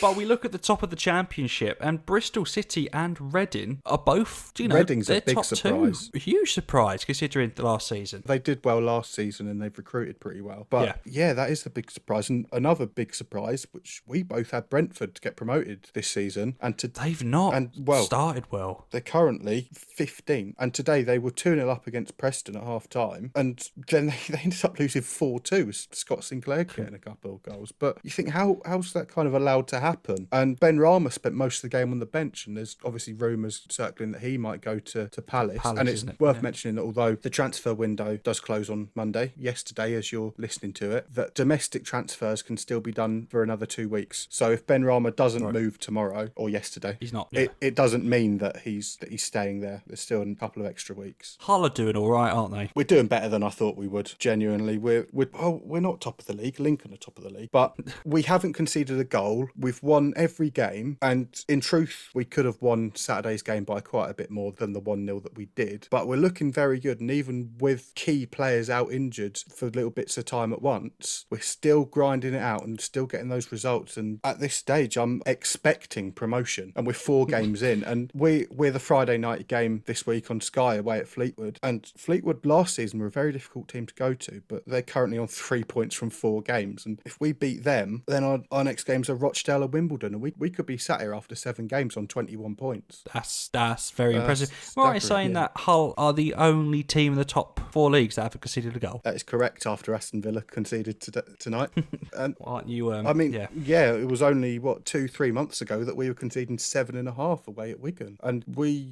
But we look at the top of the Championship, and Bristol City and Reading are both, Reading's they're a big top surprise. two. A huge surprise considering the last season. They did well last season and they've recruited pretty well. But yeah, that is the big surprise. And another big surprise, which we both had Brentford to get promoted this season. And they've not started well. They're currently 15. And today they were 2-0 up against Preston at half time. And then they ended up losing 4-2 with Scott Sinclair getting a couple of goals. But you think, how's that kind of allowed to happen? And Ben Rama spent most of the game on the bench. And there's obviously rumours circling that he might go to Palace. And it's worth mentioning that although the transfer window does close on Monday, yesterday as you're listening to it, that domestic transfers can still be done for another 2 weeks. So if Ben Rama doesn't move tomorrow or yesterday, he's not. It doesn't mean that he's staying there. There's still a couple of extra weeks. Hull are doing all right, aren't they? We're doing better than I thought we would. Genuinely, we're not top of the league. Lincoln are top of the league, but we haven't conceded a goal. We've won every game, and in truth, we could have won Saturday's game by quite a bit more than the 1-0 that we did. But we're looking very good, and even with key players out injured for little bits of time at once, we're still grinding it out and still getting those results. And at this stage, I'm expecting promotion, and we're 4 games in, and we're the Friday night game this week on Sky away at Fleetwood. And Fleetwood last season were a very difficult team to go to, but they're currently on 3 points from 4 games. And if we beat them, then our next games are Rochdale and Wimbledon, and we could be sat here after 7 games on 21 points. That's very impressive. Right, saying that Hull are the only team in the top 4 leagues that haven't conceded a goal. That is correct. After Aston Villa conceded tonight, and aren't you? It was only 2-3 months ago that we were conceding 7.5 away at Wigan, and we're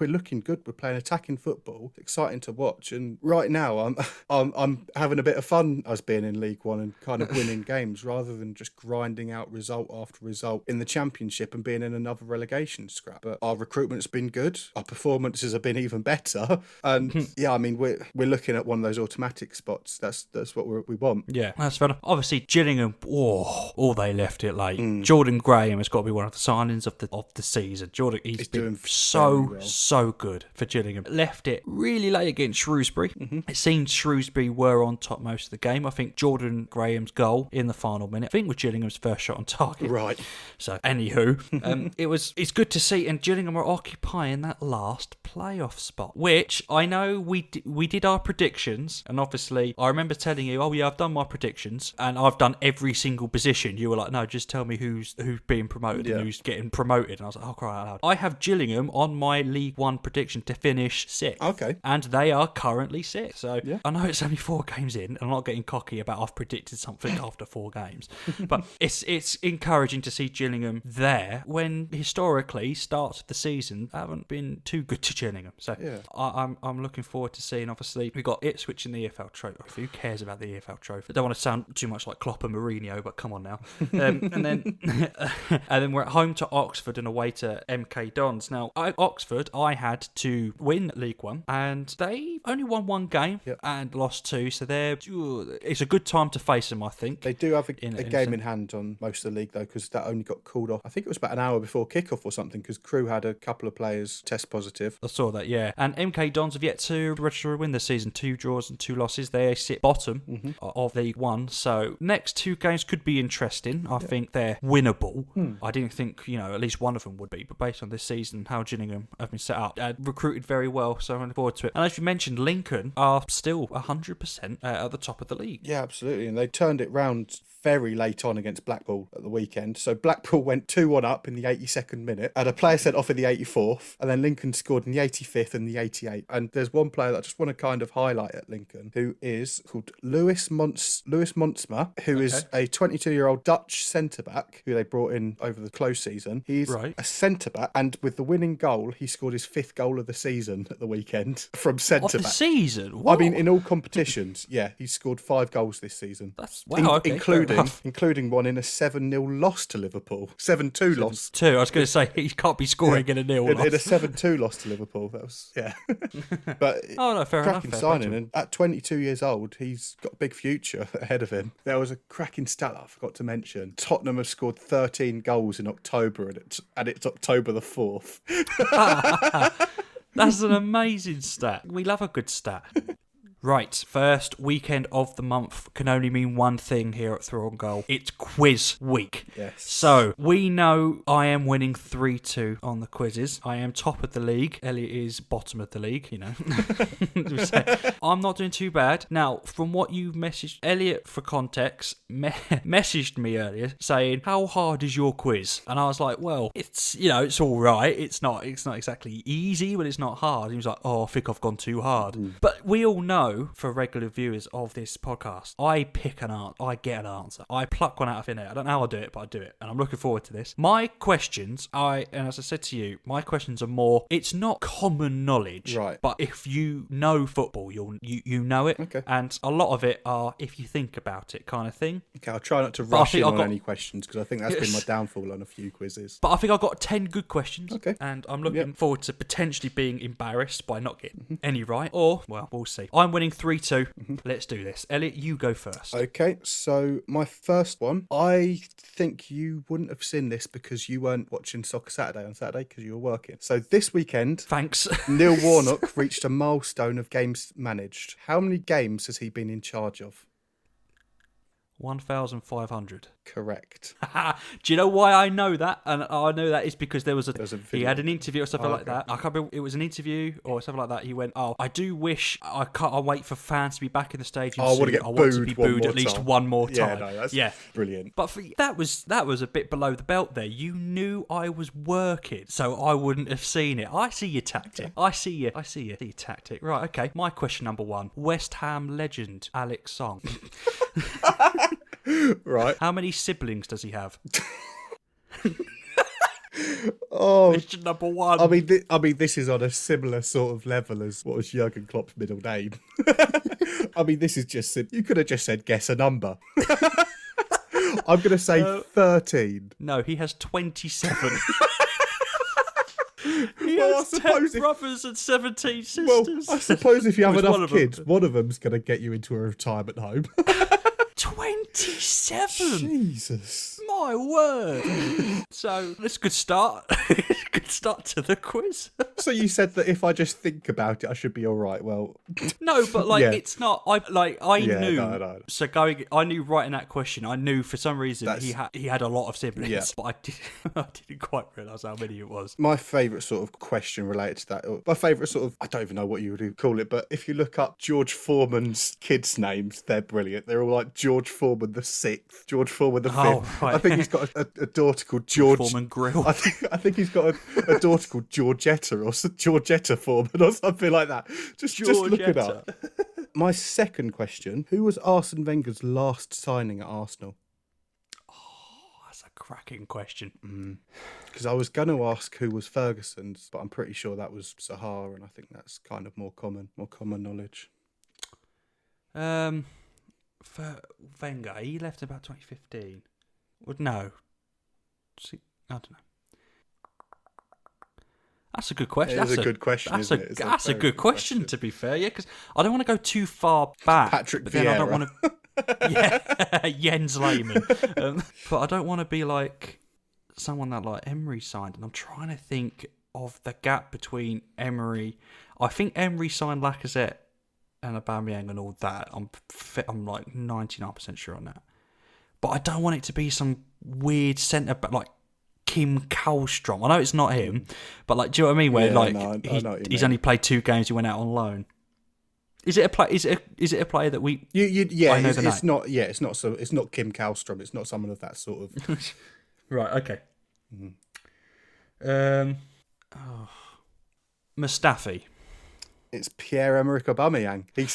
looking good. We're playing attacking football. It's exciting to watch, and right now I'm having a bit of fun as being in League One and kind of winning games rather than just grinding out result after result in the Championship and being in another relegation scrap. But our recruitment's been good. Our performances have been even better, and we're looking at one of those automatic spots. That's what we want. Yeah, that's fair enough. Obviously, Gillingham, they left it late. Jordan Graham has got to be one of the signings of the season. He's been doing so good for Gillingham. Left it really late against Shrewsbury. It seemed Shrewsbury were on top most of the game. I think Jordan Graham's goal in the final minute, I think, was Gillingham's first shot on target. Right. So, anywho, it's good to see, and Gillingham are occupying that last playoff spot, which I know we did our predictions, and obviously I remember telling you, I've done my predictions, and I've done every single position. You were like, no, just tell me who's being promoted and who's getting promoted, and I was like, oh, cry out loud. I have Gillingham on my League One prediction to finish 6th. Okay. And they are currently 6th. So I know it's only 4 games in, and I'm not getting cocky about I've predicted something after 4 games, but it's encouraging to see Gillingham there when historically starts of the season haven't been too good to Gillingham. So I'm looking forward to seeing. Obviously, we've got Ipswich in the EFL Trophy. Who cares about the EFL Trophy? I don't want to sound too much like Klopp and Mourinho, but come on now. And then we're at home to Oxford and away to MK Dons. Now, Oxford, I had to win League One, and they only won 1 game and lost 2. So it's a good time to face them, I think. They do have a game in hand on most of the league, though, because that only got called off. I think it was about an hour before kickoff or something, because Crew had a couple of players test positive. I saw that, yeah. And MK Dons have yet to register a win this season. 2 draws and 2 losses. They sit bottom of League One. So next 2 games could be interesting. I think they're winnable. I didn't think, at least one of them would be. But based on this season, how Gillingham have been set up, recruited very well. So I'm looking forward to it. And as you mentioned, Lincoln are still 100% at the top of the league. Yeah, absolutely. And they turned it round very late on against Blackpool at the weekend. So Blackpool went 2-1 up in the 82nd minute, had a player sent off in the 84th, and then Lincoln scored in the 85th and the 88th. And there's one player that I just want to kind of highlight at Lincoln, who is called Lewis Montsma, who is a 22-year-old Dutch centre-back who they brought in over the close season. He's a centre-back, and with the winning goal, he scored his 5th goal of the season at the weekend from centre-back. Of the season? What? I mean, in all competitions, he's scored 5 goals this season. That's including one in a 7-0 loss to Liverpool. 7-2 loss. 2. I was going to say, he can't be scoring in a nil loss. In a 7-2 loss to Liverpool. That was, But fair cracking enough. signing. And at 22 years old, he's got a big future ahead of him. There was a cracking stat that I forgot to mention. Tottenham have scored 13 goals in October, and it's October the 4th. That's an amazing stat. We love a good stat. Right, first weekend of the month can only mean one thing here at Through on Goal. It's quiz week. Yes. So, we know I am winning 3-2 on the quizzes. I am top of the league. Elliot is bottom of the league, you know. I'm not doing too bad. Now, from what you've messaged, Elliot, for context, messaged me earlier saying, how hard is your quiz? And I was like, well, it's, you know, it's all right. It's not exactly easy, but it's not hard. He was like, oh, I think I've gone too hard. But we all know, for regular viewers of this podcast, I pick an answer. I get an answer. I pluck one out of thin air. I don't know how I do it, but I do it. And I'm looking forward to this. My questions, and as I said to you, my questions are more, it's not common knowledge. Right. But if you know football, you know it. Okay. And a lot of it are if you think about it kind of thing. Okay, I'll try not to rush in on any questions, because I think that's been my downfall on a few quizzes. But I think I've got 10 good questions. Okay. And I'm looking forward to potentially being embarrassed by not getting any right. Or, well, we'll see. I'm winning 3-2. Let's do this. Elliot, you go first. Okay, so my first one, I think you wouldn't have seen this because you weren't watching Soccer Saturday on Saturday because you were working. So this weekend, thanks. Neil Warnock reached a milestone of games managed. How many games has he been in charge of? 1,500. Correct. Do you know why I know that? And I know that is because there was a he had an video. interview or something like that. I can't remember, it was an interview or something like that. He went, "Oh, I do wish I wait for fans to be back in the stadium. I want to be booed at least one more time." Yeah, no, that's brilliant. But that was a bit below the belt there. You knew I was working, so I wouldn't have seen it. I see your tactic. I see your tactic. Right, okay. My question number 1. West Ham legend Alex Song. Right. How many siblings does he have? Question number 1. I mean, this is on a similar sort of level as what was Jurgen Klopp's middle name. I mean, this is just you could have just said guess a number. I'm going to say 13. No, he has 27. He Well, has 10 brothers and 17 sisters. Well, I suppose if you have enough kids, them. one of them's going to get you into a retirement home. 27? Jesus. My word. So, that's a good start. Good start to the quiz. So you said that if I just think about it, I should be all right. Well, no, but it's not. I knew. No. So I knew writing that question. I knew for some reason he had a lot of siblings, but I didn't quite realise how many it was. My favourite sort of question related to that, or my favourite sort of, I don't even know what you would call it, but if you look up George Foreman's kids' names, they're brilliant. They're all like George Foreman the 6th, George Foreman the 5th. Oh, right. I think he's got a daughter called George Foreman Grill. I think he's got a daughter called Georgetta or Georgetta Foreman or something like that. Just look it up. My second question: who was Arsene Wenger's last signing at Arsenal? Oh, that's a cracking question. Because I was going to ask who was Ferguson's, but I'm pretty sure that was Sahar, and I think that's kind of more common knowledge. For Wenger, he left about 2015. Well, no. I don't know. That's a good question. That's a good question, isn't it? That's a good question, to be fair, yeah, because I don't want to go too far back. Patrick but Vieira. then I don't want to... Jens Lehmann. But I don't want to be like someone that like Emery signed, and I'm trying to think of the gap between Emery. I think Emery signed Lacazette and Aubameyang and all that. I'm like 99% sure on that. But I don't want it to be some weird centre back like Kim Kallstrom. I know it's not him, but like, do you know what I mean? Where he's only played 2 games. He went out on loan. Is it a play? Is it a player that we? I know it's not. Yeah, it's not. So it's not Kim Kallstrom. It's not someone of that sort of. Right. Okay. Mustafi. It's Pierre-Emerick Aubameyang. He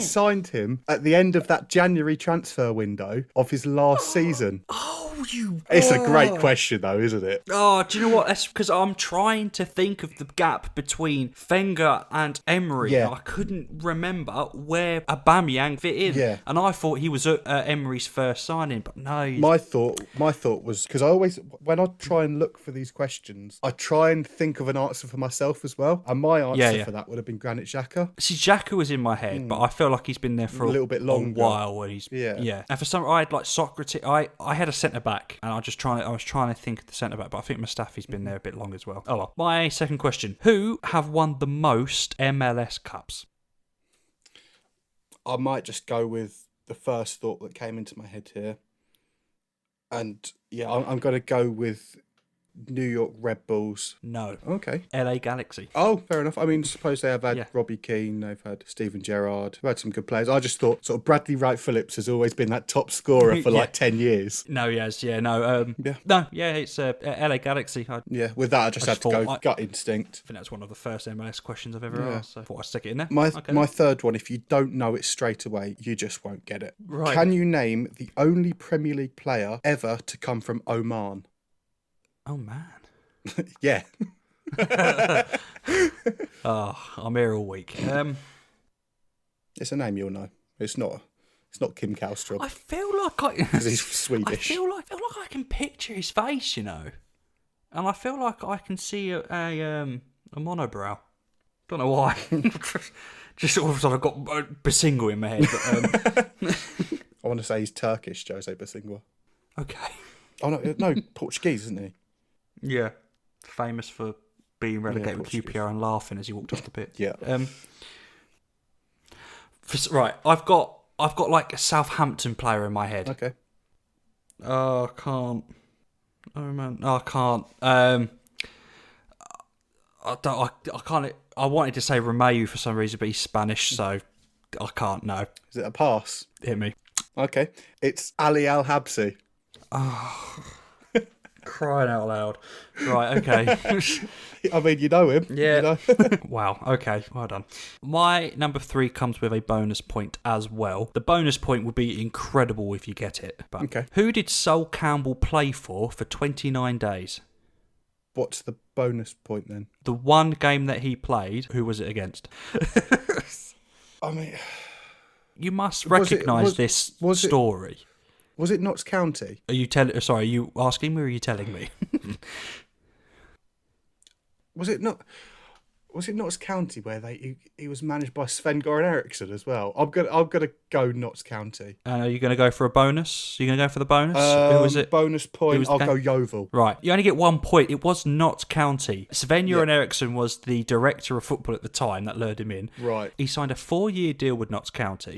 signed him at the end of that January transfer window of his last season. It's a great question, though, isn't it? Oh, do you know what? That's because I'm trying to think of the gap between Wenger and Emery. Yeah. I couldn't remember where Aubameyang fit in. Yeah. And I thought he was Emery's first signing, but no. My thought was, because I always, when I try and look for these questions, I try and think of an answer for myself as well. And my answer for that would have been Granit Xhaka. See, Xhaka was in my head, but I feel like he's been there for a little bit longer. A while. Where he's And for some, I had like Socrates. I had a centre back, and I was trying to think of the centre back, but I think Mustafi's been there a bit long as well. Oh well. My second question: who have won the most MLS Cups? I might just go with the first thought that came into my head here. And yeah, I'm going to go with New York Red Bulls. No. Okay. LA Galaxy. Oh, fair enough. I mean, suppose they have had Yeah. Robbie Keane, they've had Steven Gerrard, they've had some good players. I just thought sort of Bradley Wright Phillips has always been that top scorer for like 10 years. No, he has. Yeah, no. It's LA Galaxy. Yeah, with that, I just had to go gut instinct. I think that's one of the first MLS questions I've ever asked, so I thought I'd stick it in there. My third one, if you don't know it straight away, you just won't get it. Right. Can you name the only Premier League player ever to come from Oman? Oh, man. Yeah. I'm here all week. It's a name you'll know. It's not Kim Kallstrom. I feel like because he's Swedish. I feel like I can picture his face, and I feel like I can see a monobrow. Don't know why. Just all of a sudden I've got Basingwa in my head. But, I want to say he's Turkish, Jose Basingwa. Okay. Oh no, Portuguese, isn't he? Yeah. Famous for being relegated with QPR and laughing as he walked off the pitch. Yeah. Right, I've got like a Southampton player in my head. Okay. Oh, I can't. Oh man, I can't. I can't. I wanted to say Romeu for some reason, but he's Spanish, so I can't. No. Is it a pass? Hit me. Okay. It's Ali Al Habsi. Oh. Crying out loud. Right, okay. I mean, you know him. Yeah. You know? Wow, okay, well done. My number 3 comes with a bonus point as well. The bonus point would be incredible if you get it. But okay. Who did Sol Campbell play for 29 days? What's the bonus point then? The one game that he played, who was it against? I mean... You must recognise this story. Was it Notts County? Are you asking me or are you telling me? Was it Notts County where he was managed by Sven-Goran Eriksson as well? I'm gonna go Notts County. And are you gonna go for a bonus? Are you gonna go for the bonus? Who was it? Bonus point. I'll go Yeovil. Right, you only get 1 point. It was Notts County. Sven-Goran Eriksson was the director of football at the time that lured him in. Right. He signed a 4-year deal with Notts County.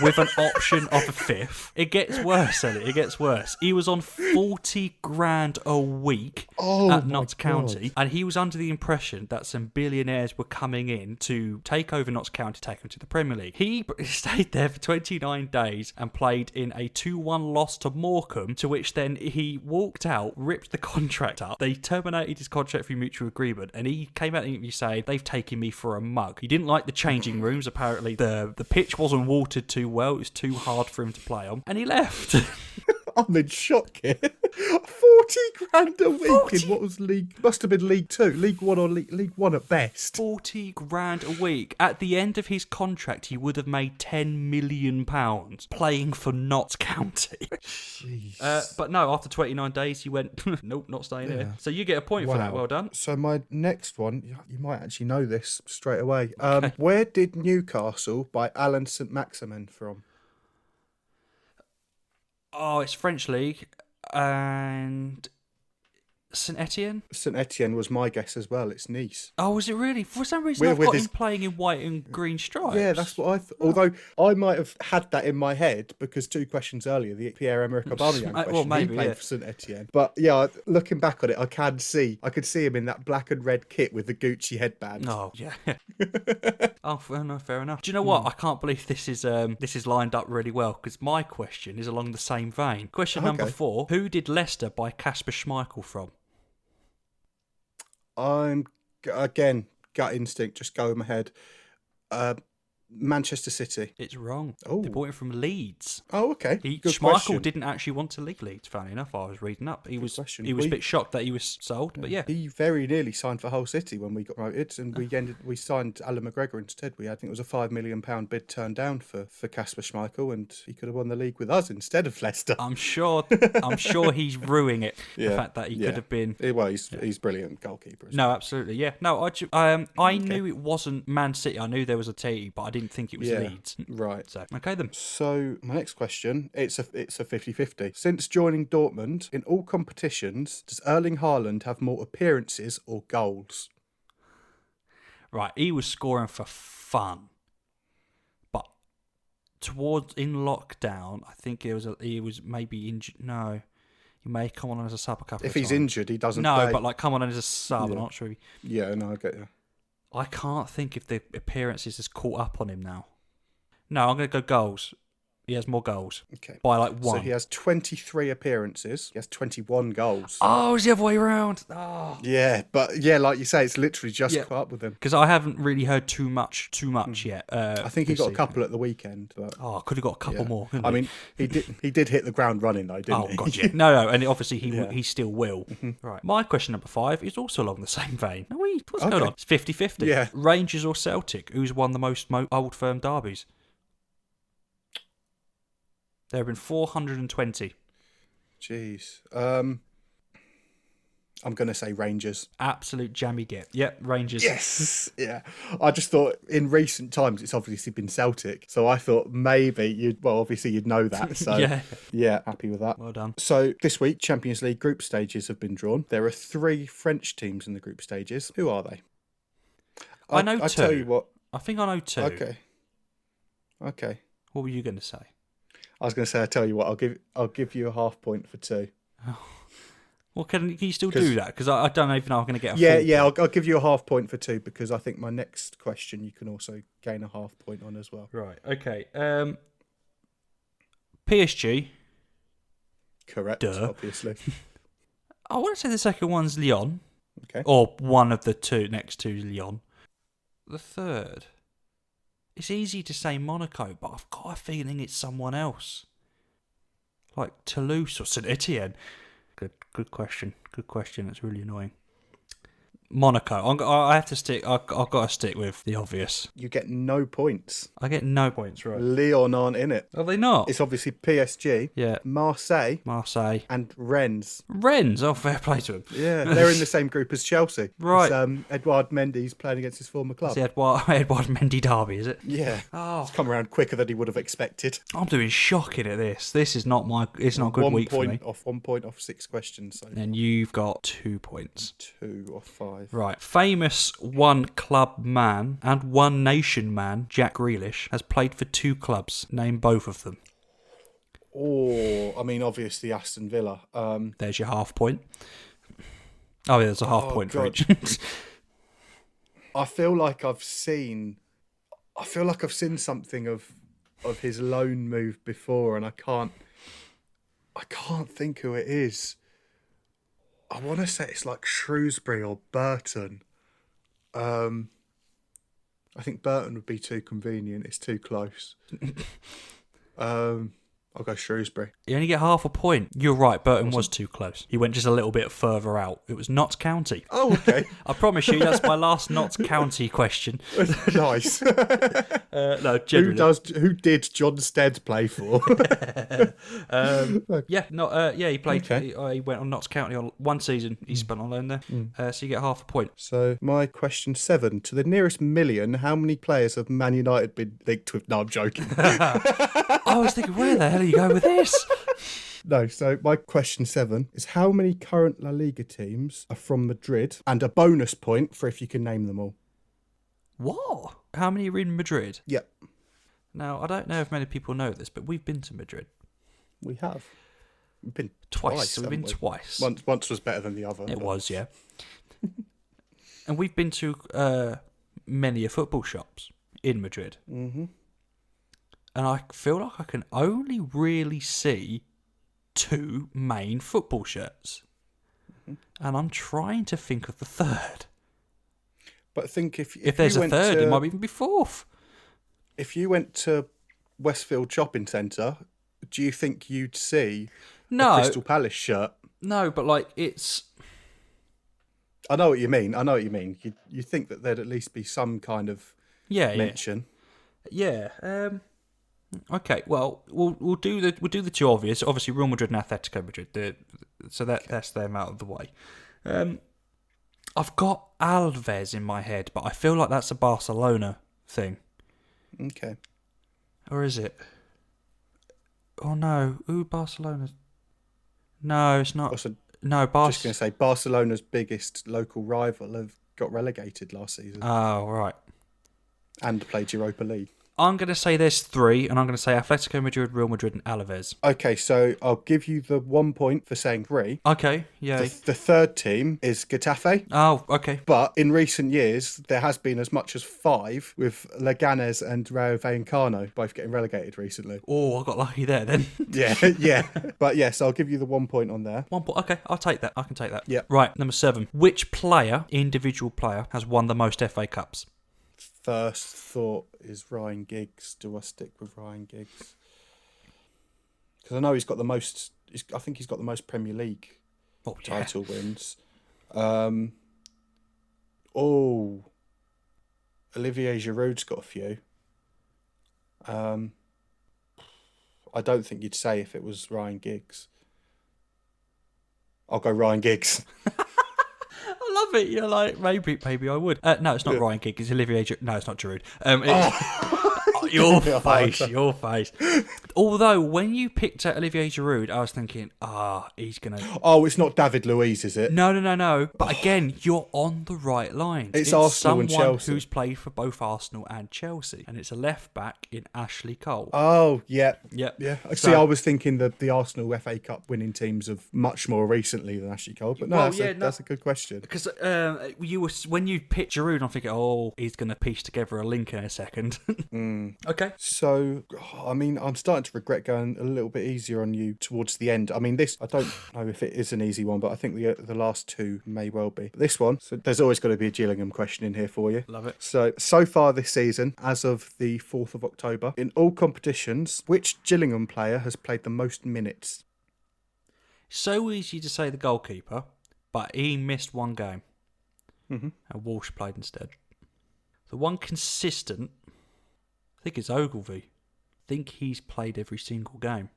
With an option of a 5th. It gets worse, Elliot. It gets worse. He was on 40 grand a week at Notts County, and he was under the impression that some billionaires were coming in to take over Notts County, take him to the Premier League. He stayed there for 29 days and played in a 2-1 loss to Morecambe, to which then he walked out, ripped the contract up. They terminated his contract through mutual agreement, and he came out in the interview saying, "They've taken me for a mug." He didn't like the changing rooms. Apparently, the pitch wasn't watered too well. It was too hard for him to play on, and he left. I'm in shock here. 40 grand a week in what was league? Must have been League 2, League 1 or League 1 at best. 40 grand a week. At the end of his contract, he would have made £10 million playing for Notts County. But no, after 29 days, he went, nope, not staying here. So you get a point for that. Well done. So my next one, you might actually know this straight away. Where did Newcastle buy Alan St Maximin from? Oh, it's French League. And St Etienne? St Etienne was my guess as well. It's Nice. Oh, was it really? For some reason, I've got him playing in white and green stripes. Yeah, that's what I thought. Although I might have had that in my head because 2 questions earlier, the Pierre-Emerick Aubameyang question, well, maybe, he played for St Etienne. But yeah, looking back on it, I could see him in that black and red kit with the Gucci headband. Oh, yeah. Oh, fair enough. Do you know what? I can't believe this is lined up really well, because my question is along the same vein. Question number 4. Who did Leicester buy Kasper Schmeichel from? I'm, again, gut instinct, just go in my head. Manchester City. It's wrong. Oh. They bought him from Leeds. Oh, okay. Schmeichel didn't actually want to leave Leeds, funny enough. I was reading up. He was a bit shocked that he was sold, but yeah. He very nearly signed for Hull City when we got promoted, and we signed Alan McGregor instead. I think it was a £5 million bid turned down for Kasper Schmeichel, and he could have won the league with us instead of Leicester. I'm sure he's ruining it. The fact that he could have been. Well, he's brilliant goalkeeper. No, absolutely, yeah. No, I knew it wasn't Man City. I knew there was a T, but I didn't think it was Leeds. Right. So, okay then. So, my next question, it's a 50-50. Since joining Dortmund, in all competitions, does Erling Haaland have more appearances or goals? Right, he was scoring for fun. But towards in lockdown, I think he was maybe injured. No, he may come on as a sub a couple of times. If he's injured, he doesn't No, play. but like come on as a sub. I'm not sure. Yeah, no, I get you. I can't think if the appearances has caught up on him now. No, I'm going to go goals. He has more goals. Okay. By like 1. So he has 23 appearances. He has 21 goals. Oh, it's the other way around. Oh. Yeah, but yeah, like you say, it's literally just caught up with him. Because I haven't really heard too much yet. I think he got a couple at the weekend. But... Oh, I could have got a couple more. I mean, he did hit the ground running though, didn't he? Oh, God, yeah. No, and obviously he still will. Right. My question number 5 is also along the same vein. What's going on? It's 50-50. Yeah. Rangers or Celtic? Who's won the most Old Firm derbies? There have been 420. Jeez. I'm going to say Rangers. Absolute jammy get. Yep, Rangers. Yes. Yeah. I just thought in recent times it's obviously been Celtic. So I thought maybe obviously you'd know that. So yeah, happy with that. Well done. So this week, Champions League group stages have been drawn. There are 3 French teams in the group stages. Who are they? I know 2. I tell you what. I think I know 2. Okay. What were you going to say? I was going to say, I tell you what, I'll give you a half point for 2. Well, can you still do that? Because I don't even know I'm going to get a full point. I'll give you a half point for 2 because I think my next question you can also gain a half point on as well. Right, okay. PSG. Correct, Duh. obviously. I want to say the second one's Lyon. Okay. Or one of the next two is Lyon. The third... It's easy to say Monaco, but I've got a feeling it's someone else. Like Toulouse or St Etienne. Good question. Good question. It's really annoying. Monaco. I have to stick. I've got to stick with the obvious. You get no points. I get no points, right? Lyon aren't in it. Are they not? It's obviously PSG. Yeah. Marseille. And Rennes. Oh, fair play to them. Yeah, they're in the same group as Chelsea. Right. Edouard Mendy's playing against his former club. It's the Edouard Mendy derby, is it? Yeah. Oh. It's come around quicker than he would have expected. I'm doing shocking at this. This is not it's not a good week for me. 1 point off 6 questions. So and you've got 2 points. 2 off 5. Right. Famous one club man and one nation man, Jack Grealish, has played for 2 clubs. Name both of them. Oh, I mean, obviously Aston Villa. There's your half point. Oh, yeah, there's a half point for each. I feel like I've seen something of his loan move before, and I can't think who it is. I want to say it's like Shrewsbury or Burton. I think Burton would be too convenient. It's too close. I'll go Shrewsbury. You only get half a point. You're right, Burton was too close. He went just a little bit further out. It was Notts County. Oh, okay. I promise you, that's my last Notts County question. Nice. No, generally. Who did John Stead play for? He played. Okay. He went on Notts County on one season. He spent on loan there. So you get half a point. So my question 7: to the nearest million, how many players have Man United been linked with? No, I'm joking. I was thinking, where the hell are you going with this? No, so my question 7 is how many current La Liga teams are from Madrid, and a bonus point for if you can name them all. What? How many are in Madrid? Yep. Now, I don't know if many people know this, but we've been to Madrid. We have. We've been twice. We've been twice. Once was better than the other. It was, yeah. And we've been to many football shops in Madrid. Mm-hmm. And I feel like I can only really see 2 main football shirts. Mm-hmm. And I'm trying to think of the third. But think if there's a third, it might even be 4th. If you went to Westfield Shopping Centre, do you think you'd see a Crystal Palace shirt? No, but like it's... I know what you mean. You think that there'd at least be some kind of mention. Yeah. Okay. Well, we'll do the 2 obvious. Obviously, Real Madrid and Atletico Madrid. So that's them out of the way. I've got Alves in my head, but I feel like that's a Barcelona thing. Okay. Or is it? Oh no! Ooh, Barcelona. No, it's not. No, just going to say Barcelona's biggest local rival have got relegated last season. Oh, right. And played Europa League. I'm going to say there's 3, and I'm going to say Atletico Madrid, Real Madrid, and Alaves. Okay, so I'll give you the 1 point for saying 3. Okay, yeah. The third team is Getafe. Oh, okay. But in recent years, there has been as much as 5, with Leganés and Rayo Vallecano both getting relegated recently. Oh, I got lucky there then. Yeah. But yes, I'll give you the 1 point on there. 1 point. Okay, I'll take that. I can take that. Yeah. Right, number 7. Which individual player, has won the most FA Cups? First thought is Ryan Giggs. Do I stick with Ryan Giggs? Because I know he's got the most. I think he's got the most Premier League title wins. Olivier Giroud's got a few. I don't think you'd say if it was Ryan Giggs. I'll go Ryan Giggs. I love it. You're like, maybe I would. No, it's not Ryan Giggs. It's Olivier Giroud. No, it's not Giroud. Your face. Although, when you picked out Olivier Giroud, I was thinking, he's going to... Oh, it's not David Luiz, is it? No. But again, you're on the right line. It's Arsenal and Chelsea. Someone who's played for both Arsenal and Chelsea. And it's a left-back in Ashley Cole. Oh, yeah. Yeah. See, I was thinking that the Arsenal FA Cup winning teams of much more recently than Ashley Cole. But that's a good question. Because when you picked Giroud, I'm thinking, he's going to piece together a link in a second. Okay. So, I mean, I'm starting to regret going a little bit easier on you towards the end. I mean, this, I don't know if it is an easy one, but I think the last 2 may well be. But this one, so there's always got to be a Gillingham question in here for you. Love it. So far this season, as of the 4th of October, in all competitions, which Gillingham player has played the most minutes? So easy to say the goalkeeper, but he missed 1 game. Mm-hmm. And Walsh played instead. The one consistent... I think it's Ogilvy. I think he's played every single game.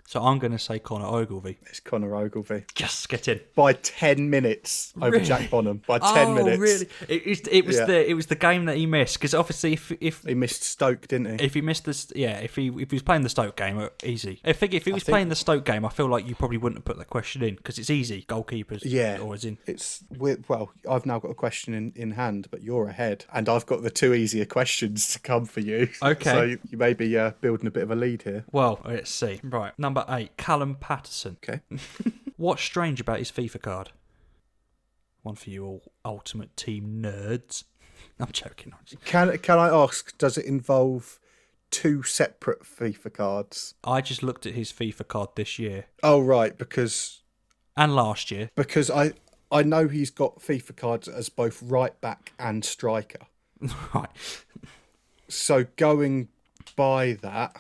So I'm going to say Connor Ogilvy. It's Connor Ogilvy. Just get in. By 10 minutes over Jack Bonham. By 10 minutes. Really? It was the game that he missed, because obviously if he missed Stoke, didn't he? If he missed this, if he was playing the Stoke game, easy. If he was playing the Stoke game, I feel like you probably wouldn't have put that question in, because it's easy. Goalkeepers, always in. I've now got a question in hand, but you're ahead, and I've got the 2 easier questions to come for you. Okay. So you may be building a bit of a lead here. Well, let's see. Right, number 8, Callum Patterson. Okay. What's strange about his FIFA card? One for you all Ultimate Team nerds. I'm joking. Can I ask, does it involve 2 separate FIFA cards? I just looked at his FIFA card this year. Oh, right, because... And last year. Because I know he's got FIFA cards as both right back and striker. Right. So going by that...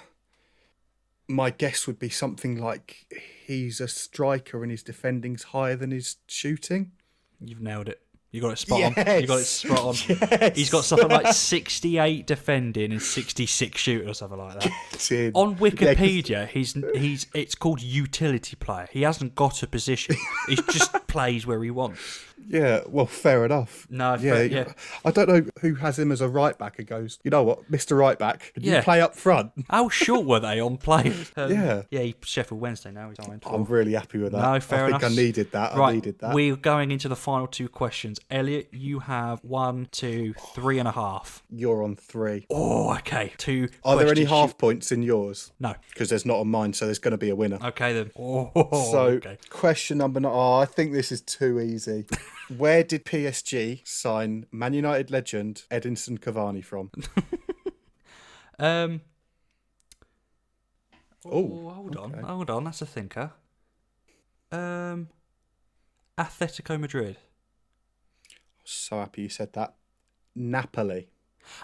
My guess would be something like he's a striker and his defending's higher than his shooting. You've nailed it. You got it spot on. You got it spot on. Yes. He's got something like 68 defending and 66 shooting or something like that. On Wikipedia, it's called utility player. He hasn't got a position. He just plays where he wants. Yeah, well, fair enough. No, yeah. I don't know who has him as a right back and goes, you know what, Mr. Right Back, can you play up front? How short were they on players? Yeah, he's Sheffield Wednesday now. He's on. I'm really happy with that. No, fair enough. I think I needed that. Right, I needed that. We're going into the final 2 questions. Elliot, you have 1, 2, 3.5. You're on 3. Oh, okay. 2. Are there any half points in yours? No, because there's not on mine, so there's going to be a winner. Okay then. Question number 9. I think this is too easy. Where did PSG sign Man United legend Edinson Cavani from? Hold on. That's a thinker. Atletico Madrid. So happy you said that. Napoli.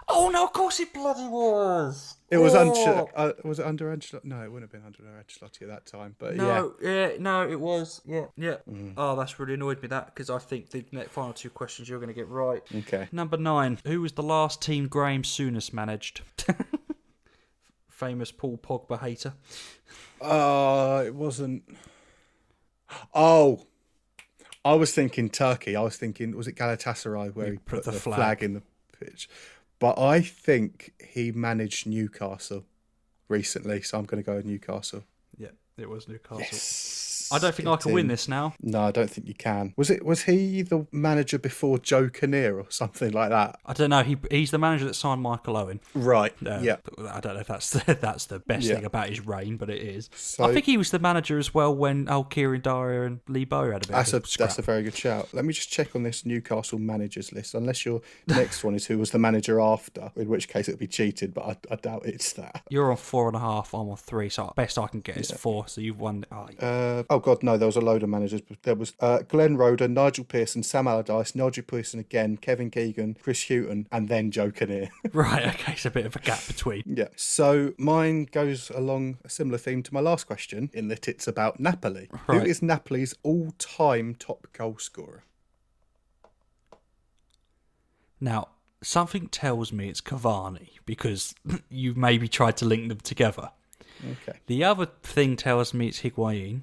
Oh no! Of course it bloody was. It was was it under Ancelotti? No, it wouldn't have been under Ancelotti at that time. But no, it was. Yeah. Oh, that's really annoyed me because I think the final 2 questions you're going to get right. Okay. Number 9. Who was the last team Graham Souness managed? Famous Paul Pogba hater. It wasn't. Oh, I was thinking Turkey. I was thinking, was it Galatasaray where he put the flag in the pitch? But I think he managed Newcastle recently, so I'm going to go with Newcastle. Yeah, it was Newcastle. Yes. I don't think I can win this now. No, I don't think you can. Was he the manager before Joe Kinnear or something like that? I don't know. He's the manager that signed Michael Owen. Right. Yeah. I don't know if that's the best thing about his reign, but it is. So, I think he was the manager as well when Kieran Dyer and Lee Bow had a bit of a scrap. That's a very good shout. Let me just check on this Newcastle managers list, unless your next one is who was the manager after, in which case it would be cheated, but I doubt it's that. You're on 4.5, I'm on 3, so best I can get is 4, so you've won. Oh God, no, there was a load of managers. There was Glenn Roeder, Nigel Pearson, Sam Allardyce, Nigel Pearson again, Kevin Keegan, Chris Hughton, and then Joe Kinnear. Right, okay, it's a bit of a gap between. Yeah, so mine goes along a similar theme to my last question, in that it's about Napoli. Right. Who is Napoli's all-time top goal scorer? Now, something tells me it's Cavani, because you've maybe tried to link them together. Okay. The other thing tells me it's Higuain.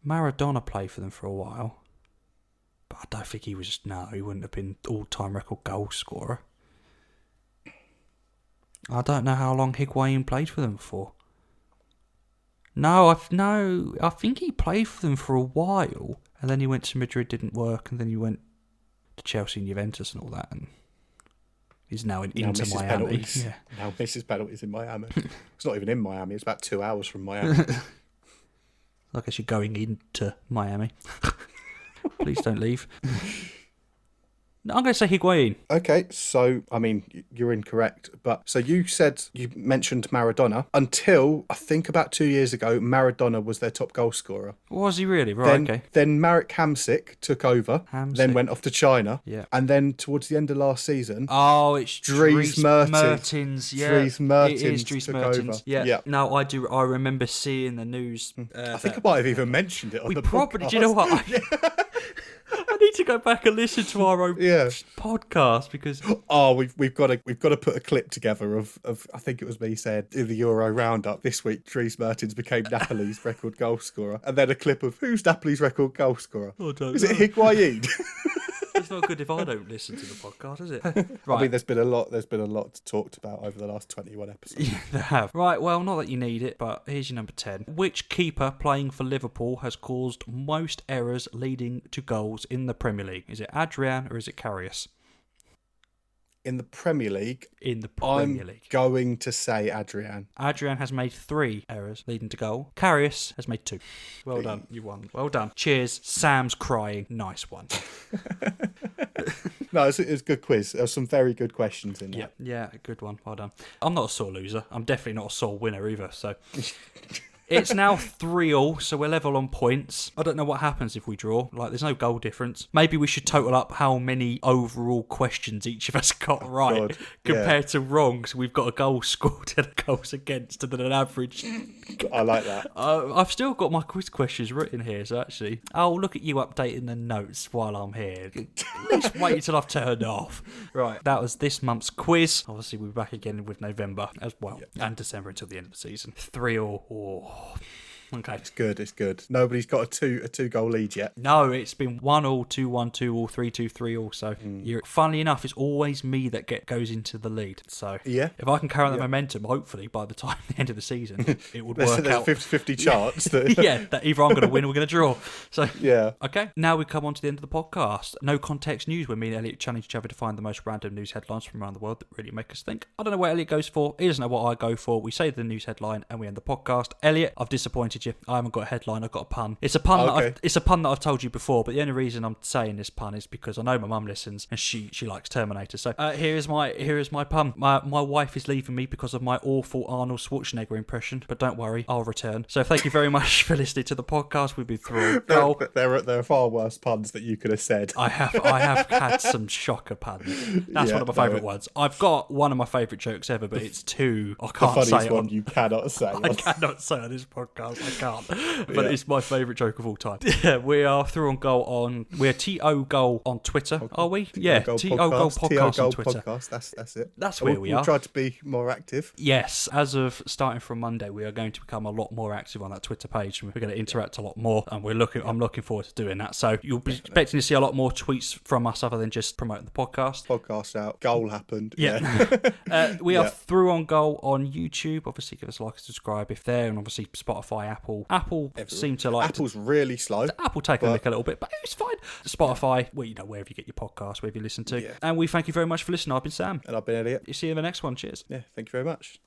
Maradona played for them for a while. But I don't think he wouldn't have been all-time record goal scorer. I don't know how long Higuain played for them for. No, I think he played for them for a while, and then he went to Madrid, didn't work, and then he went to Chelsea and Juventus and all that, and he's now into Miami. Yeah. Now misses penalties in Miami. It's not even in Miami, it's about 2 hours from Miami. I guess you're going into Miami. Please don't leave. No, I'm going to say Higuain. Okay, so, I mean, you're incorrect. But so you mentioned Maradona. Until, I think about 2 years ago, Maradona was their top goal scorer. Was he really? Right, okay. Then Marek Hamsik took over, then went off to China. Yeah. And then towards the end of last season... Oh, it's Dries Mertens. Yeah. Dries Mertens it is Dries took Mertens. over. Yeah. No, I remember seeing the news. I think I might have even mentioned it on the podcast. Do you know what? I need to go back and listen to our own podcast because we've got to put a clip together of I think it was me said in the Euro roundup this week Dries Mertens became Napoli's record goal scorer, and then a clip of who's Napoli's record goal scorer. Is it Higuain? It's not good if I don't listen to the podcast, is it? Right. I mean, there's been a lot talked about over the last 21 episodes. Yeah, they have. Right, well, not that you need it, but here's your number 10. Which keeper playing for Liverpool has caused most errors leading to goals in the Premier League? Is it Adrian or is it Karius? In the Premier League? I'm going to say Adrian. Adrian has made 3 errors leading to goal. Karius has made 2. Well done, you won. Well done. Cheers. Sam's crying. Nice one. No, it's a good quiz. There were some very good questions in there. Yeah, good one. Well done. I'm not a sore loser. I'm definitely not a sore winner either, so... It's now 3-3, so we're level on points. I don't know what happens if we draw. There's no goal difference. Maybe we should total up how many overall questions each of us got right compared to wrong. So we've got a goal scored and a goals against and then an average. I like that. I've still got my quiz questions written here, so actually... Oh, look at you updating the notes while I'm here. At least wait until I've turned off. Right, that was this month's quiz. Obviously, we'll be back again with November as well. And December until the end of the season. 3-3. Okay. It's good. Nobody's got a two goal lead yet. No, it's been 1-2, 2-1, 2-2, 3-2, 3-2. So, funnily enough, it's always me that goes into the lead. So, if I can carry on that momentum, hopefully by the time the end of the season, it would work out. There's a 50-50 chance. That... that either I'm going to win or we're going to draw. So, yeah. Okay, now we come on to the end of the podcast. No context news, where me and Elliot challenge each other to find the most random news headlines from around the world that really make us think. I don't know what Elliot goes for. He doesn't know what I go for. We say the news headline and we end the podcast. Elliot, I've disappointed you. I haven't got a headline. I've got a pun. It's a pun. It's a pun that I've told you before. But the only reason I'm saying this pun is because I know my mum listens and she likes Terminator. So here is my pun. My wife is leaving me because of my awful Arnold Schwarzenegger impression. But don't worry, I'll return. So thank you very much for listening to the podcast. We've been through. There are far worse puns that you could have said. I have had some shocker puns. That's one of my favourite ones. I've got one of my favourite jokes ever, but it's two. I can't the say funniest it one you cannot say. I cannot say on this podcast. I can't. But it's my favourite joke of all time. We are through on goal we're TO Goal on Twitter, are we? Yeah, TO Goal Podcast on Twitter. That's it. That's where we are. We'll try to be more active. Yes, as of starting from Monday, we are going to become a lot more active on that Twitter page. We're going to interact a lot more, and I'm looking forward to doing that. So you'll be expecting to see a lot more tweets from us other than just promoting the podcast. Podcast out. Goal happened. Yeah. We are through on goal on YouTube. Obviously, give us a like and subscribe if there, and obviously Spotify, Apple. Apple seemed to like... Apple's really slow. Apple take a lick a little bit, but it's fine. Spotify, well, wherever you get your podcast, wherever you listen to. Yeah. And we thank you very much for listening. I've been Sam. And I've been Elliot. See you in the next one. Cheers. Yeah, thank you very much.